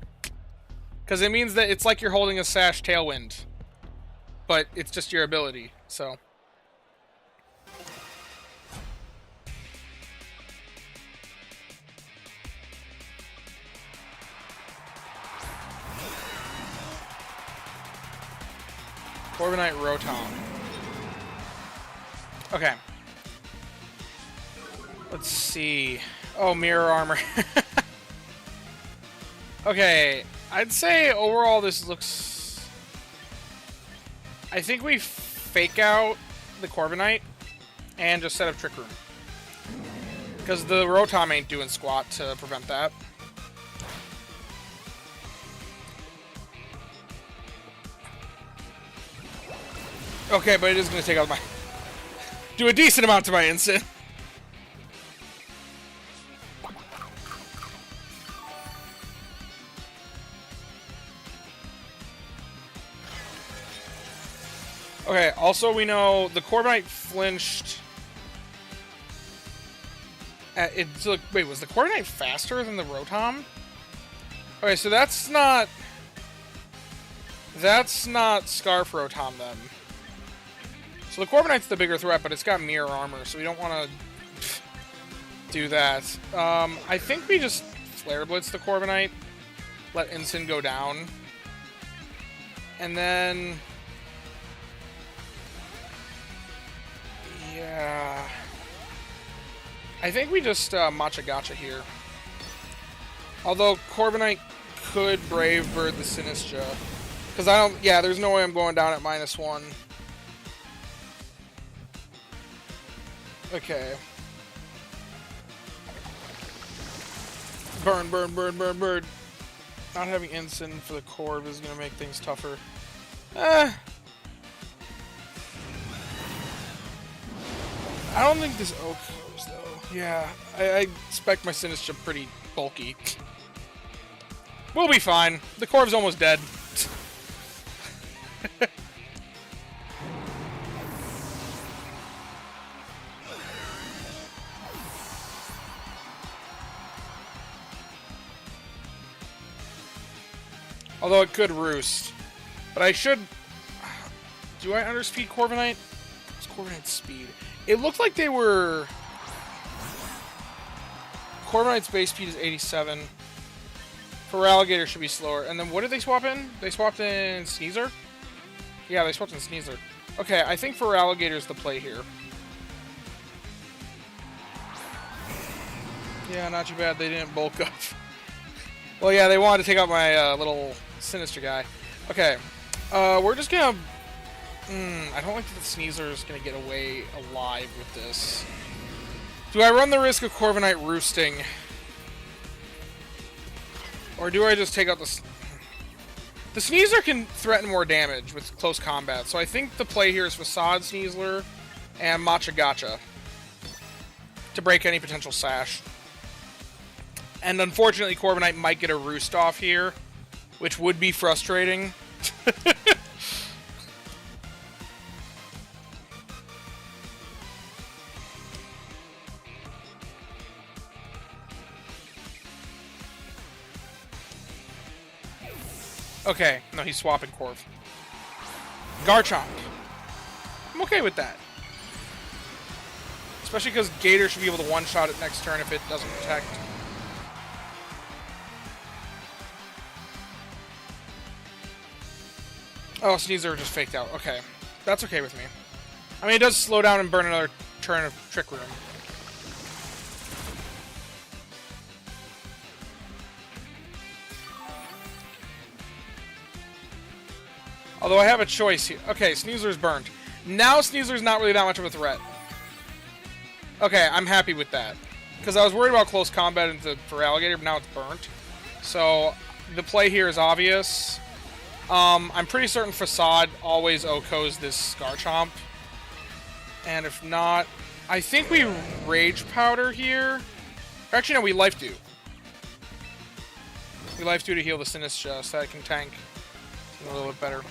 Because it means that it's like you're holding a Sash Tailwind. But it's just your ability, so... Corviknight Rotom. Okay. Let's see. Oh, Mirror Armor. Okay, I'd say overall this looks... I think we fake out the Corviknight and just set up Trick Room. Because the Rotom ain't doing squat to prevent that. Okay, but it is going to take out my... do a decent amount to my instant. Okay, also we know the Corviknight flinched... wait, was the Corviknight faster than the Rotom? Okay, so that's not... That's not Scarf Rotom, then. So the Corviknight's the bigger threat, but it's got Mirror Armor, so we don't want to do that. I think we just Flare Blitz the Corviknight, let Ensign go down, and then... yeah... I think we just Matcha Gotcha here. Although Corviknight could Brave Bird the Sinistcha. Because I don't... yeah, there's no way I'm going down at -1. Okay. Burn, burn, burn, burn, burn. Not having Ensign for the Corv is going to make things tougher. I don't think this Oak goes, though. Yeah, I expect my Sinistcha pretty bulky. We'll be fine. The Corv's almost dead. Although it could roost. But I should... do I underspeed Corviknight? What's Corviknight's speed? It looked like they were... Corviknight's base speed is 87. Feraligatr should be slower. And then what did they swap in? They swapped in Sneasler? Yeah, they swapped in Sneasler. Okay, I think Feraligatr's the play here. Yeah, not too bad. They didn't bulk up. Well, yeah, they wanted to take out my little Sinistcha guy. Okay, we're just gonna... I don't think that the Sneasler is gonna get away alive with this. Do I run the risk of Corviknight roosting? Or do I just take out the... The Sneasler can threaten more damage with close combat, so I think the play here is Facade Sneasler and Matcha Gotcha to break any potential sash. And unfortunately, Corviknight might get a roost off here, which would be frustrating. Okay, no, he's swapping Corv. Garchomp. I'm okay with that. Especially because Gatr should be able to one-shot it next turn if it doesn't protect. Oh, Sneasler just faked out. Okay. That's okay with me. I mean, it does slow down and burn another turn of Trick Room. Although I have a choice here. Okay, Sneasler's burned. Now Sneasler's not really that much of a threat. Okay, I'm happy with that. Because I was worried about close combat into Feraligatr, but now it's burnt. So, the play here is obvious. I'm pretty certain Facade always OHKOs this Garchomp. And if not, I think we Rage Powder here. Actually, no, we life do. We life do to heal the Sinistra, so that I can tank a little bit better.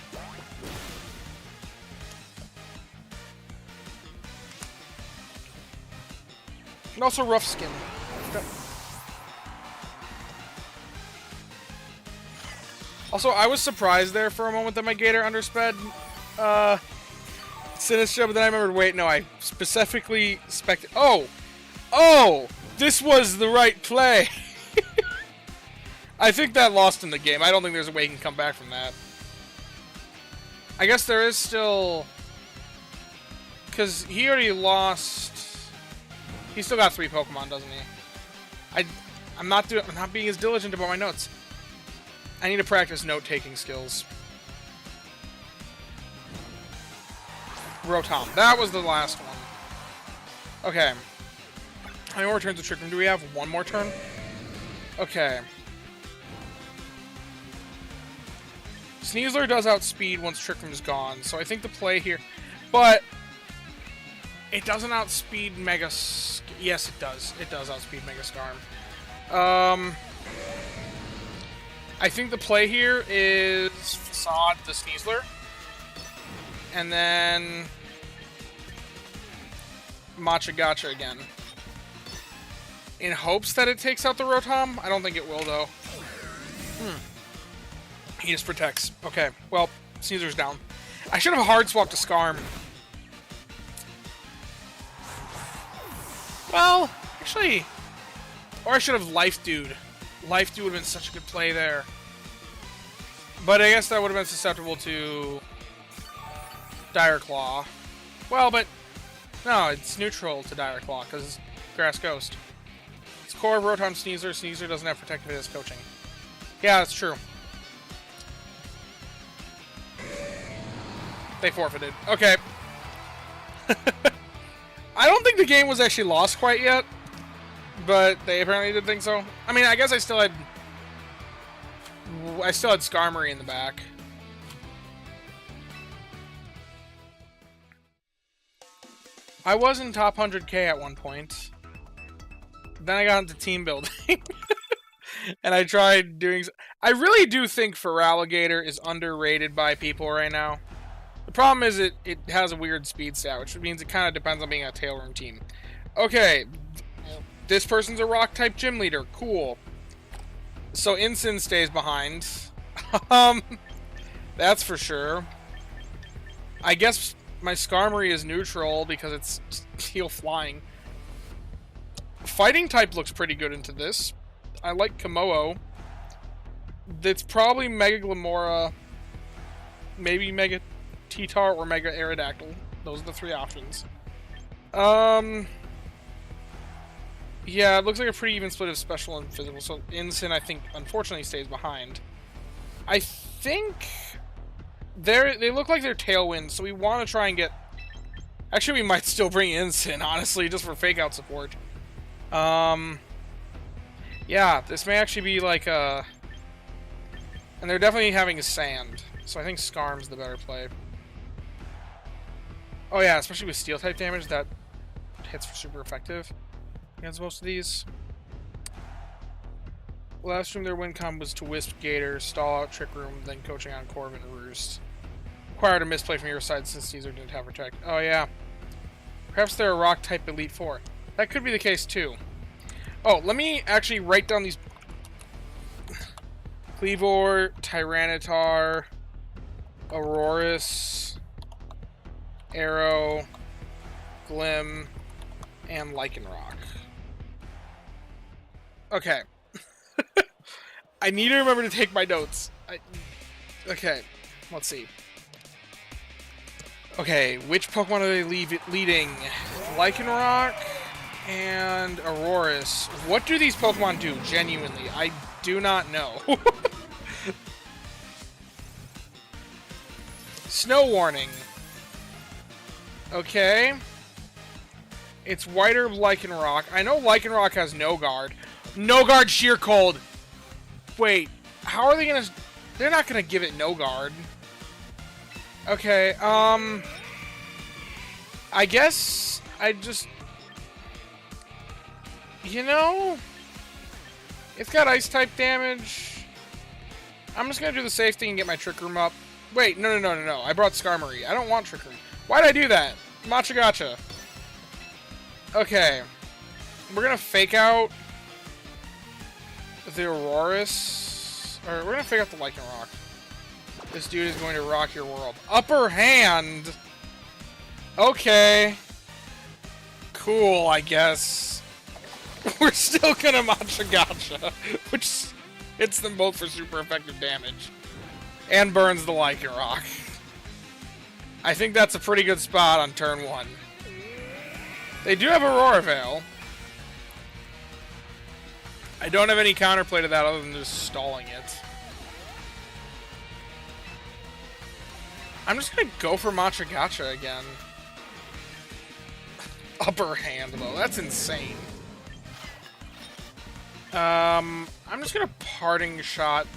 And also rough skin. Also, I was surprised there for a moment that my Gatr undersped Sinistra, but then I remembered, wait, no, I specifically expected... Oh! Oh! This was the right play! I think that lost in the game. I don't think there's a way he can come back from that. I guess there is still... Because he already lost... He's still got 3 Pokemon, doesn't he? I'm not being as diligent about my notes. I need to practice note-taking skills. Rotom. That was the last one. Okay. How many more turns of Trick Room do we have? 1 more turn? Okay. Sneasler does outspeed once Trick Room is gone, so I think the play here... But... It doesn't outspeed Mega... Yes, it does. It does outspeed Mega Skarm. I think the play here is Facade the Sneasler. And then... Matcha Gotcha again. In hopes that it takes out the Rotom? I don't think it will, though. He just protects. Okay, well, Sneasler's down. I should have hard swapped to Skarm. Well, actually... Or I should have Life Dude. Life Dude would have been such a good play there. But I guess that would have been susceptible to... Dire Claw. Well, but... No, it's neutral to Dire Claw, because it's Grass Ghost. It's core of Rotom Sneasler. Sneasler doesn't have Protective as coaching. Yeah, that's true. They forfeited. Okay. I don't think the game was actually lost quite yet. But they apparently did think so. I mean, I guess I still had Skarmory in the back. I was in top 100k at one point. Then I got into team building. And I tried doing... I really do think Feraligatr is underrated by people right now. The problem is it has a weird speed stat, which means it kind of depends on being a tailroom team. Okay, this person's a rock-type gym leader. Cool. So Incin stays behind. That's for sure. I guess my Skarmory is neutral because it's Steel Flying. Fighting type looks pretty good into this. I like Komodo. That's probably Mega Glamora, maybe Mega T-Tar, or Mega Aerodactyl. Those are the 3 options. Yeah, it looks like a pretty even split of special and physical. So Incin, I think, unfortunately stays behind. I think they look like they're Tailwind, so we want to try and get... Actually, we might still bring Incin, honestly, just for fake-out support. Yeah, this may actually be like a... And they're definitely having a Sand, so I think Skarm's the better play. Oh yeah, especially with Steel-type damage, that hits for super effective against most of these. Last room their win combo was to Wisp Gatr, stall out Trick Room, then coaching on Corvin and Roost. Required a misplay from your side since Caesar didn't have Protect. Oh yeah. Perhaps they're a Rock-type Elite Four. That could be the case too. Oh, let me actually write down these... Cleavor, Tyranitar, Aurorus, Arrow, Glim, and Lycanroc. Okay. I need to remember to take my notes. Okay, let's see. Okay, which Pokemon are they leading? Lycanroc and Aurorus. What do these Pokemon do, genuinely? I do not know. Snow Warning. Okay. It's White Herb Lycanroc. I know Lycanroc has No Guard. No Guard Sheer Cold. Wait, how are they gonna... They're not gonna give it No Guard. Okay, I guess I just... You know, it's got ice-type damage. I'm just gonna do the safe thing and get my Trick Room up. Wait, no. I brought Skarmory. I don't want Trick Room. Why'd I do that? Matcha Gotcha. Okay. We're gonna fake out the Aurorus. Or we're gonna fake out the Lycanroc. This dude is going to rock your world. Upper hand! Okay. Cool, I guess. We're still gonna Matcha Gotcha, which hits them both for super effective damage. And burns the Lycanroc. I think that's a pretty good spot on turn 1. They do have Aurora Veil. I don't have any counterplay to that other than just stalling it. I'm just gonna go for Matcha Gotcha again. Upper hand, though. That's insane. I'm just gonna Parting Shot.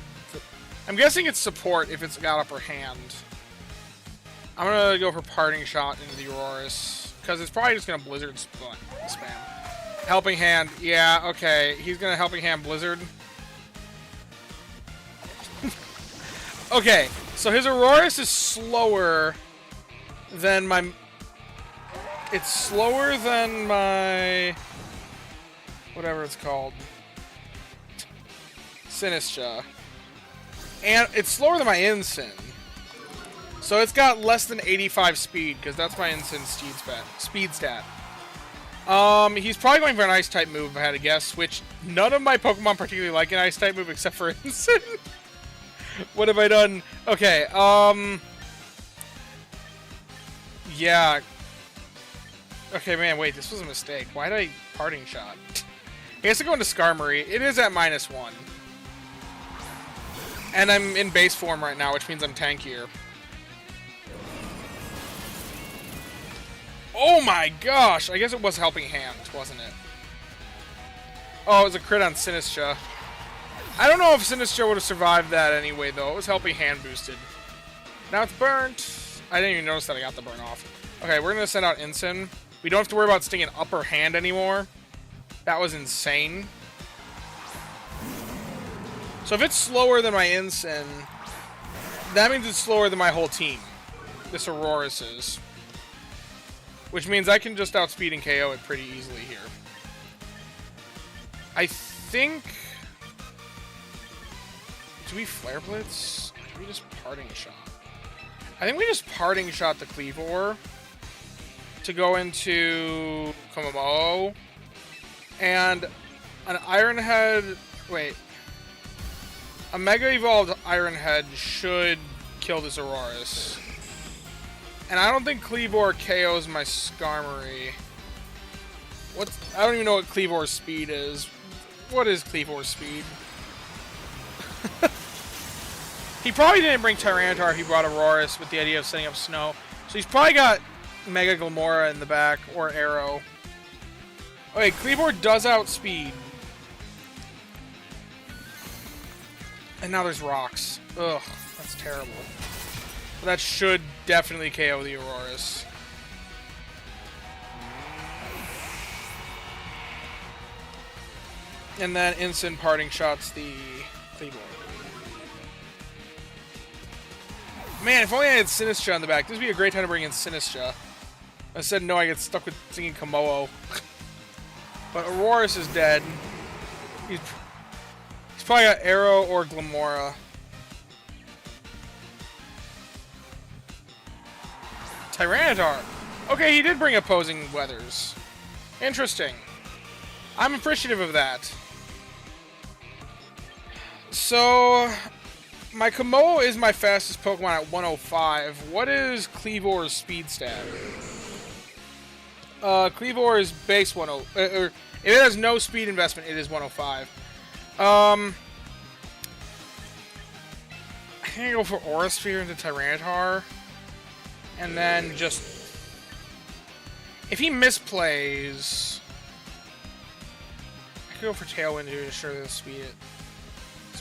I'm guessing it's support if it's got upper hand. I'm gonna go for Parting Shot into the Aurorus, because it's probably just gonna Blizzard spam. Helping Hand, yeah, okay. He's gonna Helping Hand Blizzard. Okay, so his Aurorus is slower than my... It's slower than my... whatever it's called. Sinistcha. And it's slower than my Incin. So it's got less than 85 speed, because that's my Incin speed stat. He's probably going for an Ice-type move, if I had to guess, which none of my Pokemon particularly like an Ice-type move except for Incin. What have I done? Okay, yeah. Okay, man, wait, this was a mistake. Why did I Parting Shot? I guess I go into Skarmory. It is at -1. And I'm in base form right now, which means I'm tankier. Oh my gosh! I guess it was Helping Hand, wasn't it? Oh, it was a crit on Sinistcha. I don't know if Sinistcha would have survived that anyway, though. It was Helping Hand boosted. Now it's burnt. I didn't even notice that I got the burn off. Okay, we're going to send out Incin. We don't have to worry about stinging upper hand anymore. That was insane. So if it's slower than my Incin, that means it's slower than my whole team. This Aurorus is. Which means I can just outspeed and KO it pretty easily here. I think... Do we Flare Blitz? Or do we just Parting Shot? I think we just Parting Shot the Kleavor to go into Komomo. And an Iron Head... Wait. A Mega Evolved Iron Head should kill this Aurorus. And I don't think Kleavor KOs my Skarmory. I don't even know what Kleavor's speed is. What is Kleavor's speed? He probably didn't bring Tyranitar if he brought Aurorus with the idea of setting up Snow. So he's probably got Mega Glamora in the back, or Arrow. Okay, Kleavor does outspeed. And now there's Rocks. Ugh, that's terrible. But that should definitely KO the Aurorus. And then Incin Parting Shots the Kleavor. Man, if only I had Sinistcha in the back. This would be a great time to bring in Sinistcha. I said no, I get stuck with singing Komodo. But Aurorus is dead. He's probably got Arrow or Glamora. Tyranitar. Okay, he did bring opposing weathers. Interesting. I'm appreciative of that. So, my Komodo is my fastest Pokemon at 105. What is Kleavor's speed stat? Kleavor is base 105. Or if it has no speed investment, it is 105. I think I go for Aura Sphere into Tyranitar. And then just... If he misplays... I could go for Tailwind to ensure the speed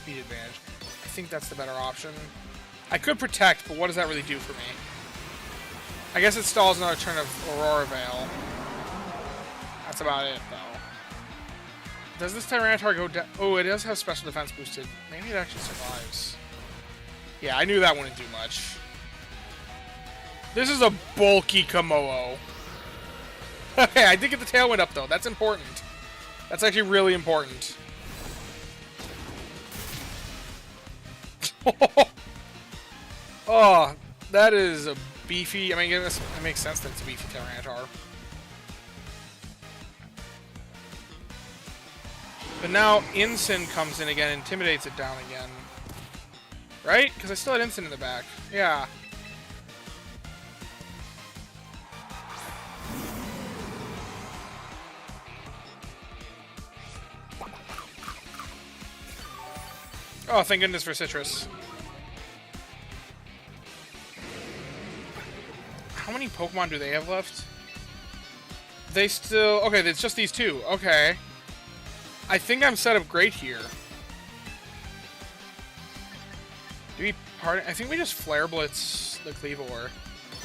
advantage. I think that's the better option. I could Protect, but what does that really do for me? I guess it stalls another turn of Aurora Veil. That's about it, though. Does this Tyranitar go down? Oh, it does have special defense boosted. Maybe it actually survives. Yeah, I knew that wouldn't do much. This is a bulky Komodo. Okay, I did get the Tailwind up, though. That's important. That's actually really important. Oh, that is a beefy... I mean, it makes sense that it's a beefy Tyranitar. But now Incin comes in again, intimidates it down again. Right? Because I still had Incin in the back. Yeah. Oh, thank goodness for Citrus. How many Pokemon do they have left? They still... Okay, it's just these two. Okay. I think I'm set up great here. Do we part? I think we just Flare Blitz the Cleavor.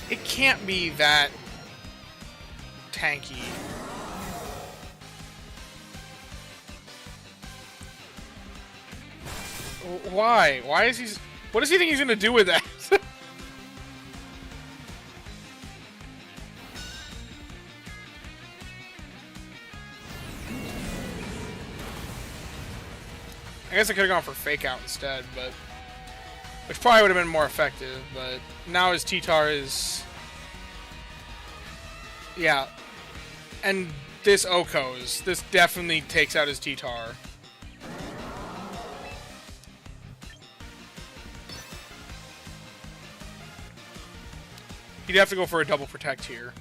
It can't be that tanky. Why? Why is he... What does he think he's gonna do with that? I guess I could have gone for Fake Out instead, but... Which probably would have been more effective, but... Now his T-Tar is... Yeah. And this Oko's. This definitely takes out his T-Tar. He'd have to go for a double protect here.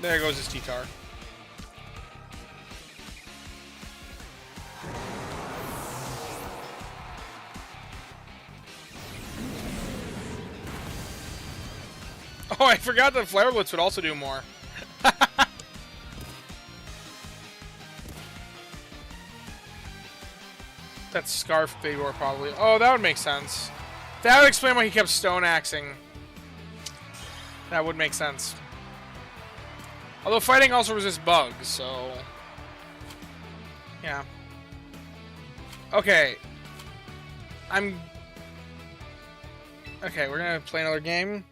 There goes his T-Tar. Oh, I forgot that Flare Blitz would also do more. That's Scarf Bayor probably. Oh, that would make sense. That would explain why he kept Stone Axing. That would make sense. Although fighting also resists bugs, so... Yeah. Okay. Okay, we're gonna play another game.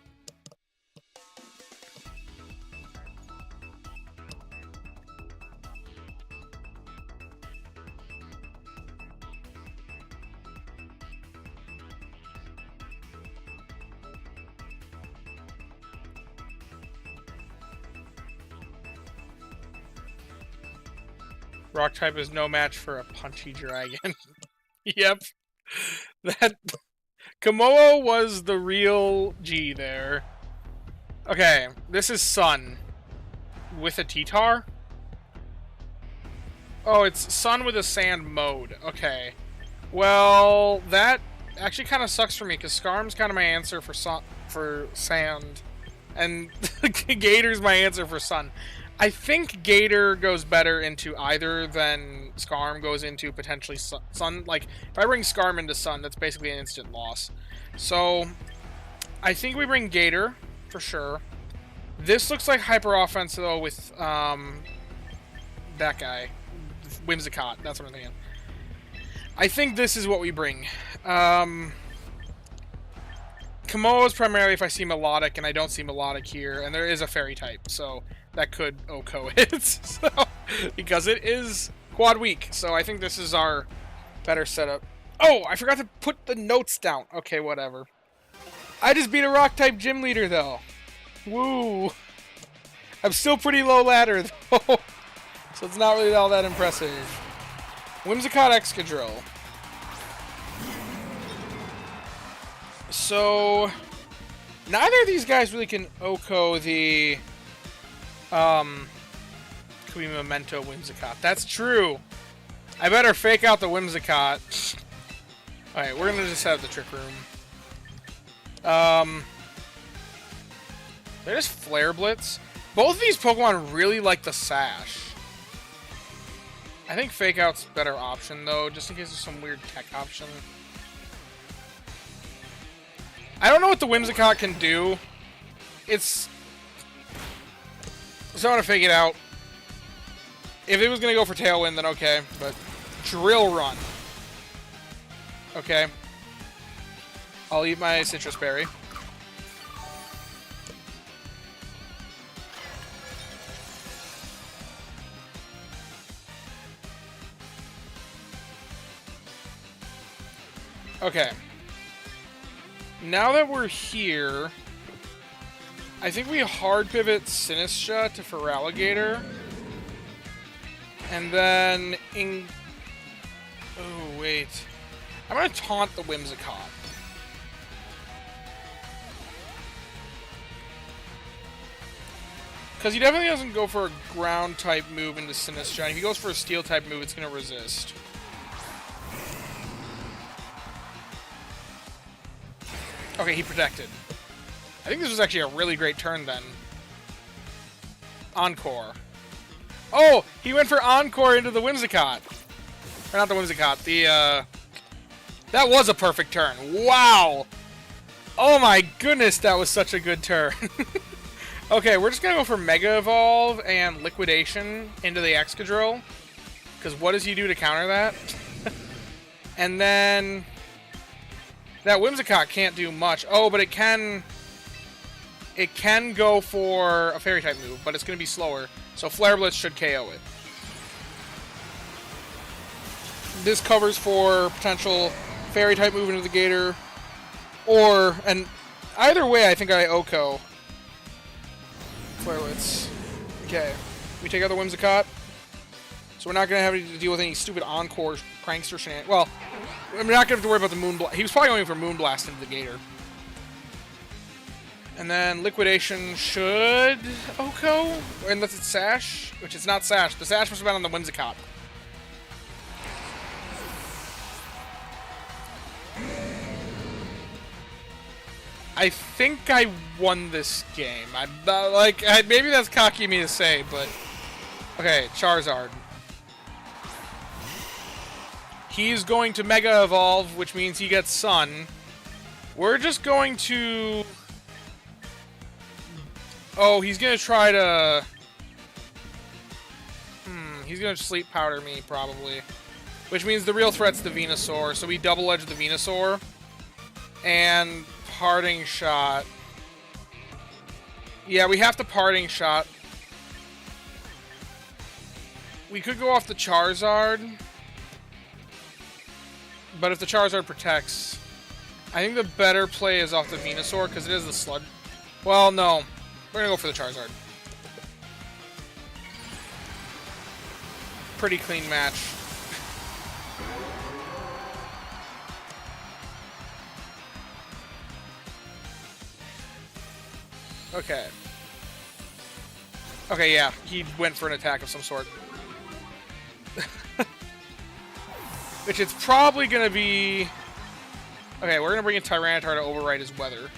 Rock type is no match for a punchy dragon. Yep. That... Komodo was the real G there. Okay, this is Sun. With a T-Tar? Oh, it's Sun with a Sand mode. Okay. Well, that actually kind of sucks for me, because Skarm's kind of my answer for Sand. And Gator's my answer for Sun. I think Gatr goes better into either than Skarm goes into potentially Sun. Like, if I bring Skarm into Sun, that's basically an instant loss. So, I think we bring Gatr, for sure. This looks like Hyper Offense, though, with, that guy. Whimsicott, that's what I'm thinking. I think this is what we bring. Komodo is primarily if I see Melodic, and I don't see Melodic here, and there is a Fairy type, so... That could Oko it, so, because it is quad weak. So I think this is our better setup. Oh, I forgot to put the notes down. Okay, whatever. I just beat a rock-type gym leader, though. Woo. I'm still pretty low ladder, though. So it's not really all that impressive. Whimsicott Excadrill. So, neither of these guys really can Oko the... Could be Memento Whimsicott. That's true. I better fake out the Whimsicott. Alright, we're gonna just have the Trick Room. They just Flare Blitz. Both of these Pokemon really like the Sash. I think Fake Out's a better option, though, just in case there's some weird tech option. I don't know what the Whimsicott can do. So I'm gonna Fake It Out. If it was gonna go for Tailwind, then okay, but Drill Run. Okay. I'll eat my Citrus Berry. Okay. Now that we're here, I think we hard pivot Sinistra to Feraligatr. And then oh, wait. I'm gonna taunt the Whimsicott. Because he definitely doesn't go for a ground-type move into Sinistra. And if he goes for a Steel-type move, it's gonna resist. Okay, he protected. I think this was actually a really great turn then. Encore. Oh! He went for Encore into the Whimsicott. Or not the Whimsicott, that was a perfect turn. Wow! Oh my goodness, that was such a good turn. Okay, we're just gonna go for Mega Evolve and Liquidation into the Excadrill. Because what does he do to counter that? And then that Whimsicott can't do much. Oh, but it can go for a Fairy-type move, but it's going to be slower. So Flare Blitz should KO it. This covers for potential Fairy-type move into the Gatr. And either way, I think I Oko. Flare Blitz. Okay. We take out the Whimsicott. So we're not going to have to deal with any stupid Encore Prankster shenanigans. Well, I'm not going to have to worry about the Moonblast. He was probably going for Moonblast into the Gatr. And then Liquidation should Oko, unless it's Sash, which is not Sash. The Sash must have been on the Whimsicott. I think I won this game. Maybe that's cocky of me to say, but okay, Charizard. He's going to Mega Evolve, which means he gets Sun. We're just going to... Oh, he's going to try to... He's going to Sleep Powder me, probably. Which means the real threat's the Venusaur, so we double-edge the Venusaur. And Parting Shot. Yeah, we have to Parting Shot. We could go off the Charizard. But if the Charizard protects, I think the better play is off the Venusaur, because it is the Sludge. Well, no. We're going to go for the Charizard. Pretty clean match. Okay. Okay, yeah. He went for an attack of some sort. Which it's probably going to be... Okay, we're going to bring in Tyranitar to override his weather.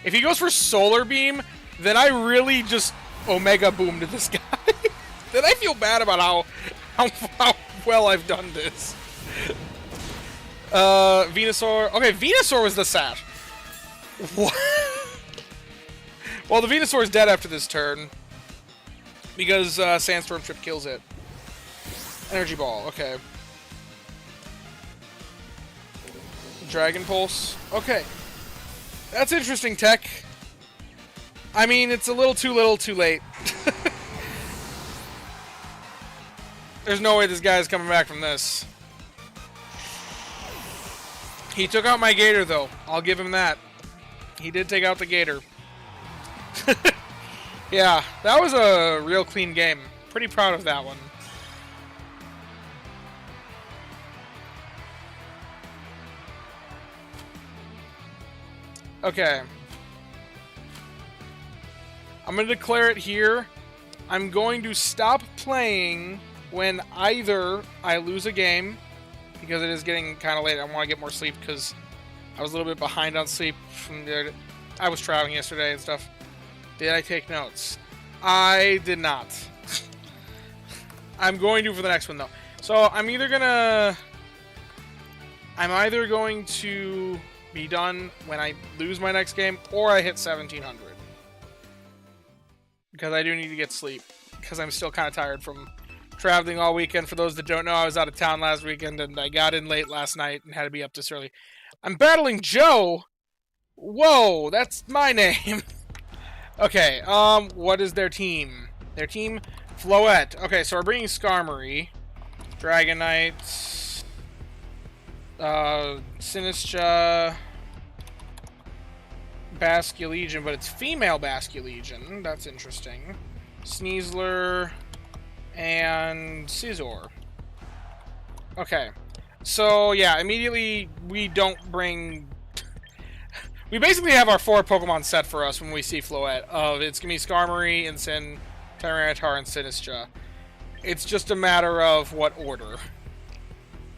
If he goes for Solar Beam, then I really just Omega Boomed this guy. Then I feel bad about how well I've done this. Venusaur... Okay, Venusaur was the Sash. What? Well, the Venusaur is dead after this turn. Because Sandstorm Trip kills it. Energy Ball, okay. Dragon Pulse. Okay. That's interesting tech. I mean, it's a little too late. There's no way this guy's coming back from this. He took out my Gatr, though. I'll give him that. He did take out the Gatr. Yeah, that was a real clean game. Pretty proud of that one. Okay. I'm going to declare it here. I'm going to stop playing when either I lose a game, because it is getting kind of late. I want to get more sleep because I was a little bit behind on sleep from there. I was traveling yesterday and stuff. Did I take notes? I did not. I'm going to for the next one, though. So I'm either going to be done when I lose my next game, or I hit 1700. Because I do need to get sleep. Because I'm still kind of tired from traveling all weekend. For those that don't know, I was out of town last weekend, and I got in late last night and had to be up this early. I'm battling Joe! Whoa, that's my name! Okay, what is their team? Their team, Floette. Okay, so we're bringing Skarmory, Dragon Knight, Sinistra, Basculegion, but it's female Basculegion. That's interesting. Sneasler, and Scizor. Okay, so yeah, immediately we don't bring... We basically have our 4 Pokemon set for us when we see Floette. It's going to be Skarmory, Incin, Tyranitar, and Sinistra. It's just a matter of what order.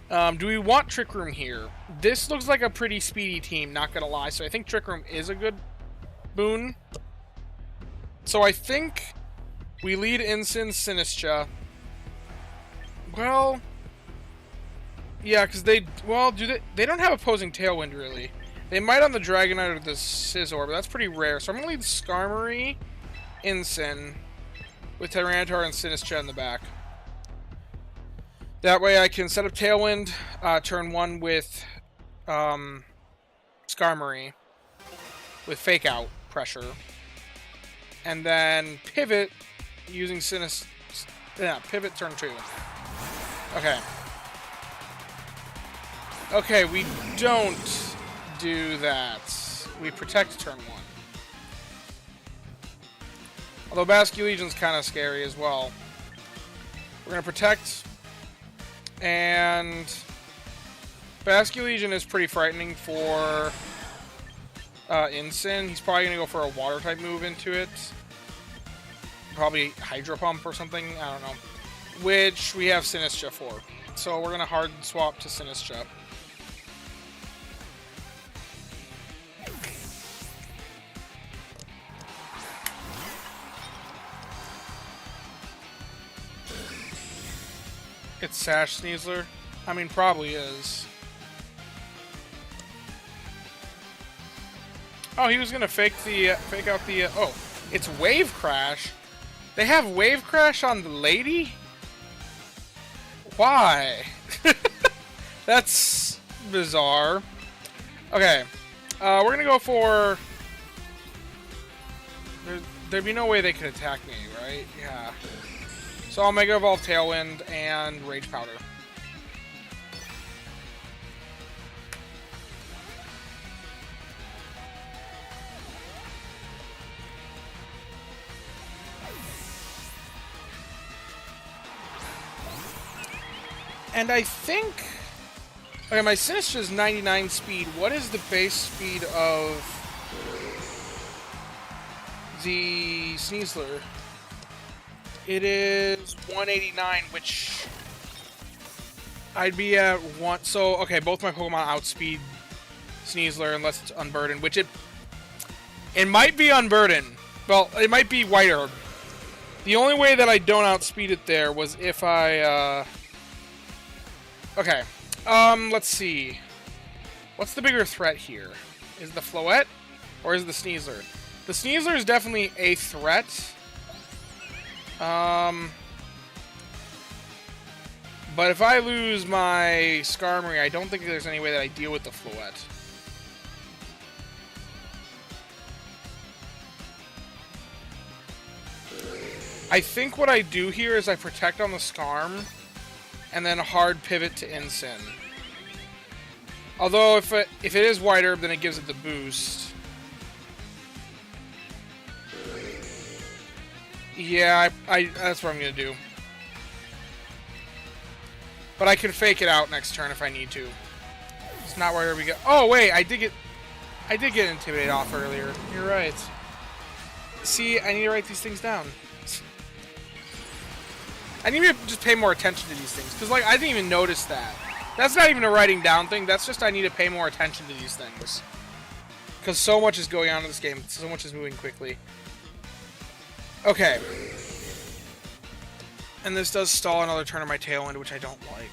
Do we want Trick Room here? This looks like a pretty speedy team, not going to lie. So I think Trick Room is a good boon. So I think we lead Incin, Sinistra. Well... Yeah, because they... Well, they don't have opposing Tailwind, really. They might on the Dragonite or the Scizor, but that's pretty rare. So I'm going to lead Skarmory, Incin, with Tyranitar and Sinistra in the back. That way I can set up Tailwind, turn 1 with Skarmory, with Fake Out pressure. And then pivot using Sinistra. Yeah, pivot turn 2. Okay. Okay, we don't do that. We protect turn 1. Although Basculegion's kind of scary as well. We're going to protect. And Basculegion is pretty frightening for Incin. He's probably going to go for a water type move into it. Probably Hydro Pump or something. I don't know. Which we have Sinistra for. So we're going to hard swap to Sinistra. It's Sash Sneasler? I mean, probably is. Oh, he was gonna fake out the. Oh, it's Wave Crash. They have Wave Crash on the lady? Why? That's bizarre. Okay, we're gonna go for. There'd be no way they could attack me, right? Yeah. So I'll Mega Evolve Tailwind and Rage Powder. And I think... Okay, my Sinistra is 99 speed. What is the base speed of the Sneasler? It is 189, which I'd be at 1. So, okay, both my Pokemon outspeed Sneasler unless it's Unburdened, which it might be Unburdened. Well, it might be White Herb. The only way that I don't outspeed it there was if I, Okay, let's see. What's the bigger threat here? Is the Floette or is the Sneasler? The Sneasler is definitely a threat. But if I lose my Skarmory, I don't think there's any way that I deal with the Floette. I think what I do here is I protect on the Skarm, and then hard pivot to Incin. Although if it is White Herb, then it gives it the boost. Yeah, that's what I'm gonna do. But I could fake it out next turn if I need to. It's not where we go. Oh wait, I did get Intimidate off earlier. You're right. See, I need to write these things down. I need to just pay more attention to these things, because like I didn't even notice that. That's not even a writing down thing. That's just I need to pay more attention to these things, because so much is going on in this game. So much is moving quickly. Okay. And this does stall another turn of my Tailwind, which I don't like.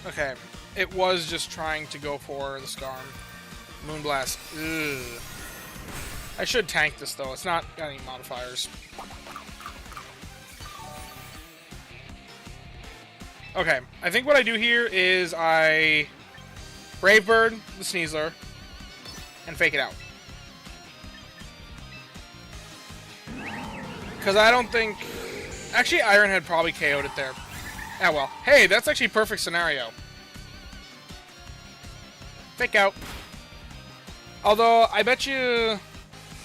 Okay. It was just trying to go for the Skarm. Moonblast. Ugh. I should tank this, though. It's not got any modifiers. Okay. I think what I do here is I Brave Bird the Sneasler and fake it out. Because I don't think... Actually, Ironhead probably KO'd it there. Ah, well. Hey, that's actually a perfect scenario. Fake out. Although, I bet you...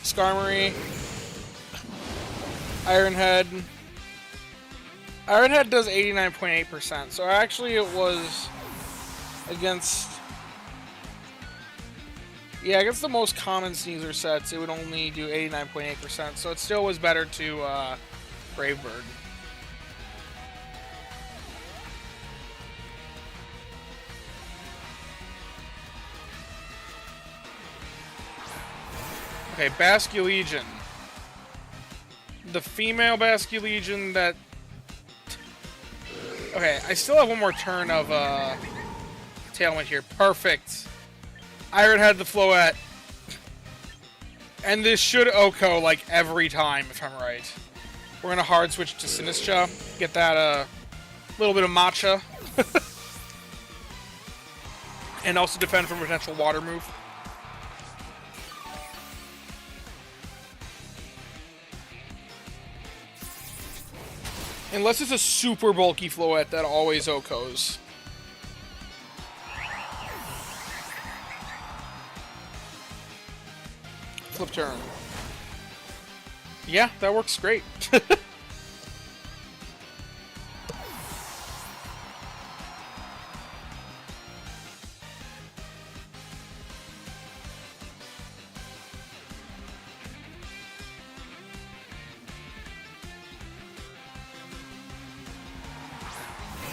Skarmory... Ironhead... Ironhead does 89.8%, so actually it was... Against... Yeah, against the most common Sneasler sets, it would only do 89.8%, so it still was better to Brave Bird. Okay, Basculegion. The female Basculegion that... Okay, I still have one more turn of Tailwind here. Perfect. Ironhead the Floette. And this should OHKO like every time, if I'm right. We're gonna hard switch to Sinistcha. Get that little bit of matcha. And also defend from potential water move. Unless it's a super bulky Floette that always OHKOs. Flip turn. Yeah, that works great.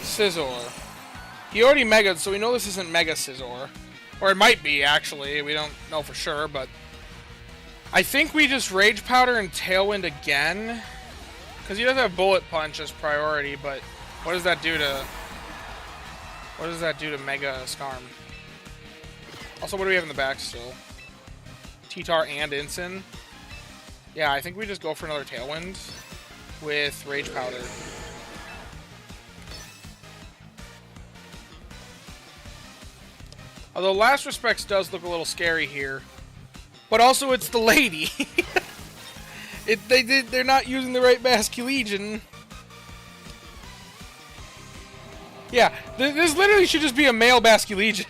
Scizor. He already Mega'd, so we know this isn't Mega Scizor. Or it might be, actually. We don't know for sure, but... I think we just Rage Powder and Tailwind again. Because he does have Bullet Punch as priority, but... What does that do to... What does that do to Mega Skarm? Also, what do we have in the back still? T-Tar and Incin? Yeah, I think we just go for another Tailwind with Rage Powder. Although Last Respects does look a little scary here. But also it's the lady. They're not using the right Basculegion. Yeah, this literally should just be a male Basculegion.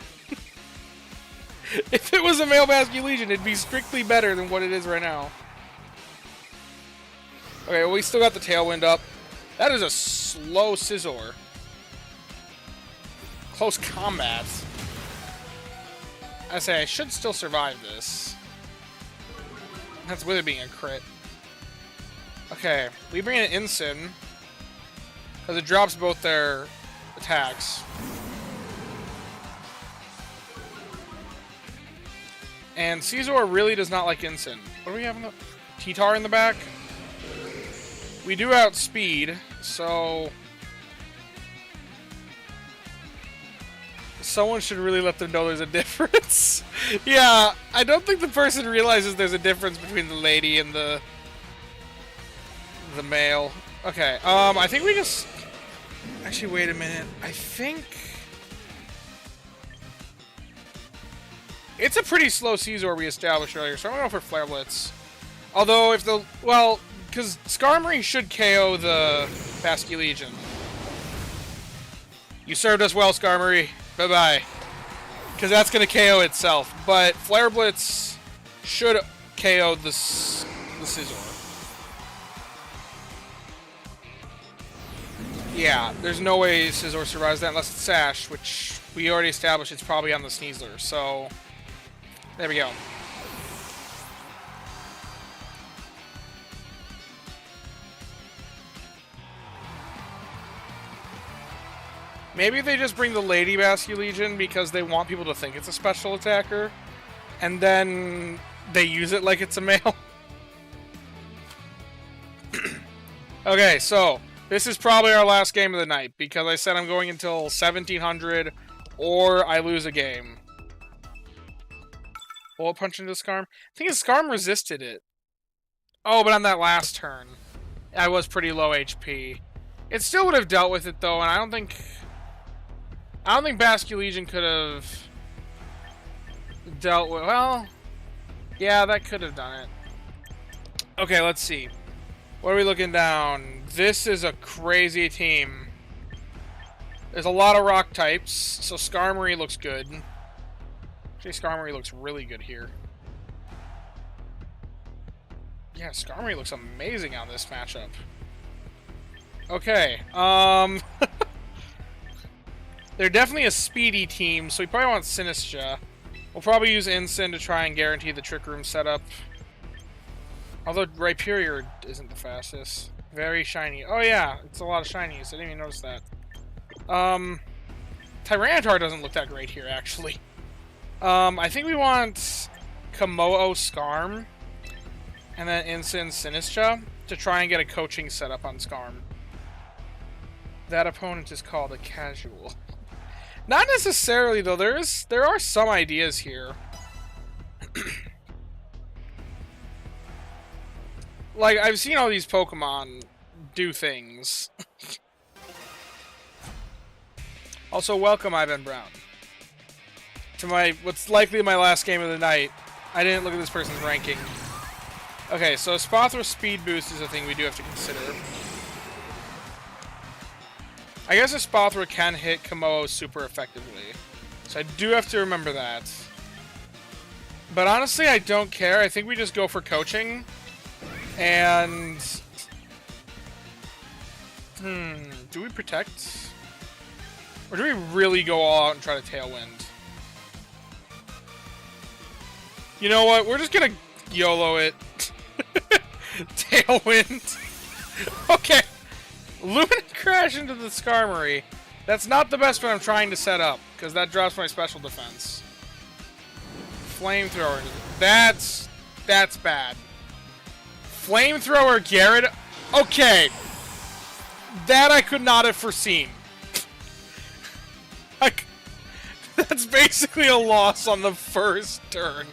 If it was a male Basculegion, it'd be strictly better than what it is right now. Okay, well, we still got the Tailwind up. That is a slow Scizor. Close combat. I say I should still survive this. That's with it being a crit. Okay, we bring in Incin. Because it drops both their attacks. And Scizor really does not like Incin. What do we have in the... T-Tar in the back? We do outspeed, so... Someone should really let them know there's a difference. Yeah, I don't think the person realizes there's a difference between the lady and the male. Okay, I think we just... Actually, wait a minute. I think... It's a pretty slow Scizor we established earlier, so I'm gonna go for Flare Blitz. Although, if the... Well, because Skarmory should KO the Basculegion. You served us well, Skarmory. Bye-bye. Because that's going to KO itself. But Flare Blitz should KO the Scizor. Yeah, there's no way Scizor survives that unless it's Sash, which we already established it's probably on the Sneasler. So, there we go. Maybe they just bring the Lady Basculegion because they want people to think it's a special attacker, and then they use it like it's a male. Okay, so this is probably our last game of the night because I said I'm going until 1700 or I lose a game. Bullet punch into Skarm. I think Skarm resisted it. Oh, but on that last turn, I was pretty low HP. It still would have dealt with it though, and I don't think Basque Legion could have dealt with. Well, yeah, that could have done it. Okay, let's see. What are we looking down? This is a crazy team. There's a lot of rock types, so Skarmory looks good. Actually, Skarmory looks really good here. Yeah, Skarmory looks amazing on this matchup. Okay, they're definitely a speedy team, so we probably want Sinistcha. We'll probably use Incin to try and guarantee the Trick Room setup. Although Rhyperior isn't the fastest. Very shiny. Oh yeah, it's a lot of shinies. I didn't even notice that. Tyranitar doesn't look that great here, actually. I think we want Komodo Skarm and then Incin Sinistcha to try and get a coaching setup on Skarm. That opponent is called a casual. Not necessarily, though. There are some ideas here. Like, I've seen all these Pokemon do things. Also, welcome, Ivan Brown. To what's likely my last game of the night. I didn't look at this person's ranking. Okay, so Spothra Speed Boost is a thing we do have to consider. I guess a Spothra can hit Komodo super effectively. So I do have to remember that. But honestly, I don't care. I think we just go for coaching. And... do we protect? Or do we really go all out and try to Tailwind? You know what? We're just gonna YOLO it. Tailwind. Okay. Lumina Crash into the Skarmory. That's not the best one I'm trying to set up, because that drops my special defense. Flamethrower. That's bad. Flamethrower Gyarados. Okay. That I could not have foreseen. That's basically a loss on the first turn.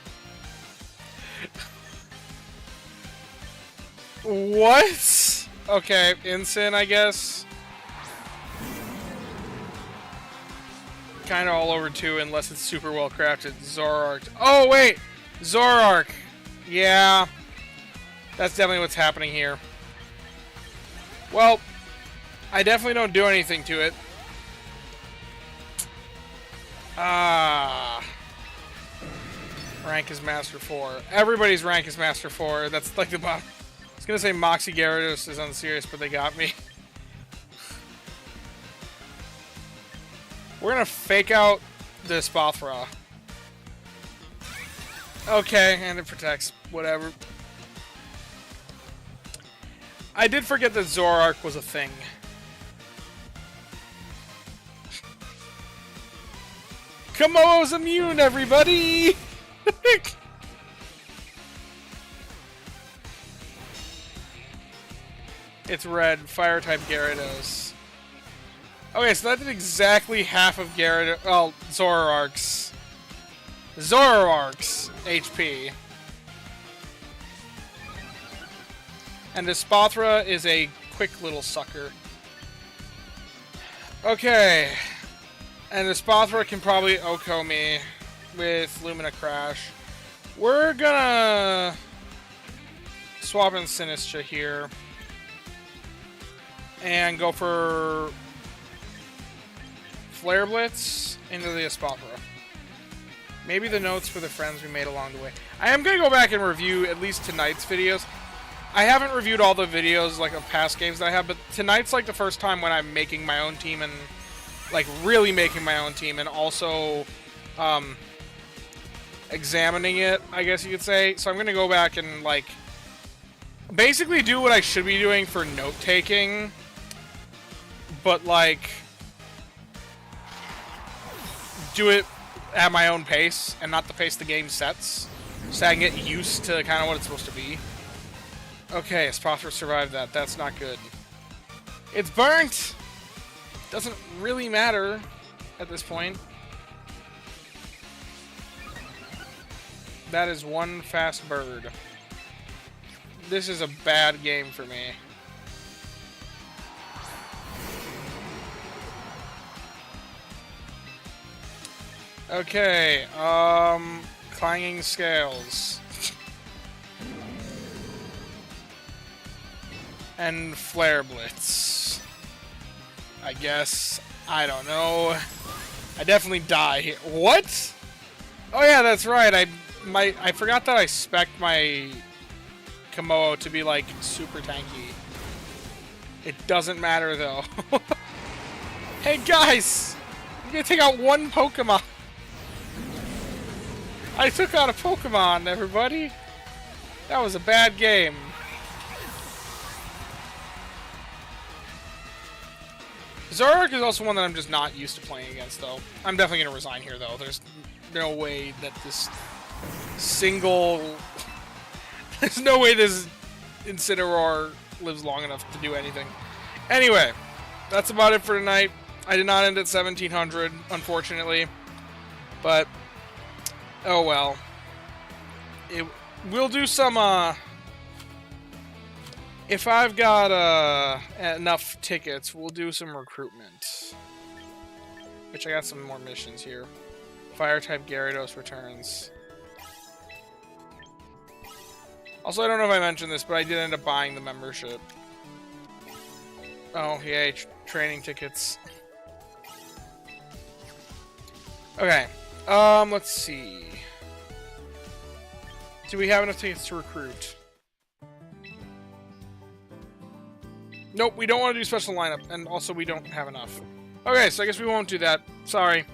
What? Okay, Incin, I guess. Kind of all over too, unless it's super well crafted. Zoroark. Oh, wait! Zoroark! Yeah. That's definitely what's happening here. Well, I definitely don't do anything to it. Rank is Master 4. Everybody's rank is Master 4. That's like the bottom. I was gonna say Moxie Gyarados is unserious, but they got me. We're gonna fake out this Spothra. Okay, and it protects. Whatever. I did forget that Zoroark was a thing. Komodo's immune, everybody! It's red. Fire-type Gyarados. Okay, so that did exactly half of Gyarados... Well, Zoroark's HP. And the Spothra is a quick little sucker. Okay. And the Spothra can probably OHKO me with Lumina Crash. We're gonna swap in Sinistcha here. And go for Flare Blitz into the Spothra. Maybe the notes for the friends we made along the way. I am gonna go back and review at least tonight's videos. I haven't reviewed all the videos like of past games that I have, but tonight's like the first time when I'm making my own team and like really making my own team and also examining it, I guess you could say. So I'm gonna go back and like basically do what I should be doing for note-taking, but like do it at my own pace and not the pace the game sets, so I can get used to kind of what it's supposed to be. Okay, Spothra survived that. That's not good. It's burnt! Doesn't really matter at this point. That is one fast bird. This is a bad game for me. Okay, clanging scales. And flare blitz. I guess. I don't know. I definitely die here. What? Oh yeah, that's right. I forgot that I spec'd my Komodo to be like super tanky. It doesn't matter though. Hey guys! I'm gonna take out one Pokemon. I took out a Pokemon, everybody. That was a bad game. Zoroark is also one that I'm just not used to playing against, though. I'm definitely going to resign here, though. There's no way that this single... There's no way this Incineroar lives long enough to do anything. Anyway, that's about it for tonight. I did not end at 1700, unfortunately. But, oh well. We'll do some, if I've got enough tickets, we'll do some recruitment. Which I got some more missions here. Fire-type Gyarados returns. Also, I don't know if I mentioned this, but I did end up buying the membership. Oh, yay, training tickets. Okay, let's see. Do we have enough tickets to recruit? Nope, we don't want to do special lineup, and also we don't have enough. Okay, so I guess we won't do that. Sorry.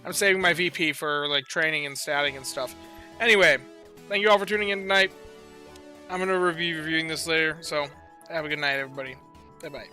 I'm saving my VP for, like, training and statting and stuff. Anyway, thank you all for tuning in tonight. I'm going to be reviewing this later, so have a good night, everybody. Bye-bye.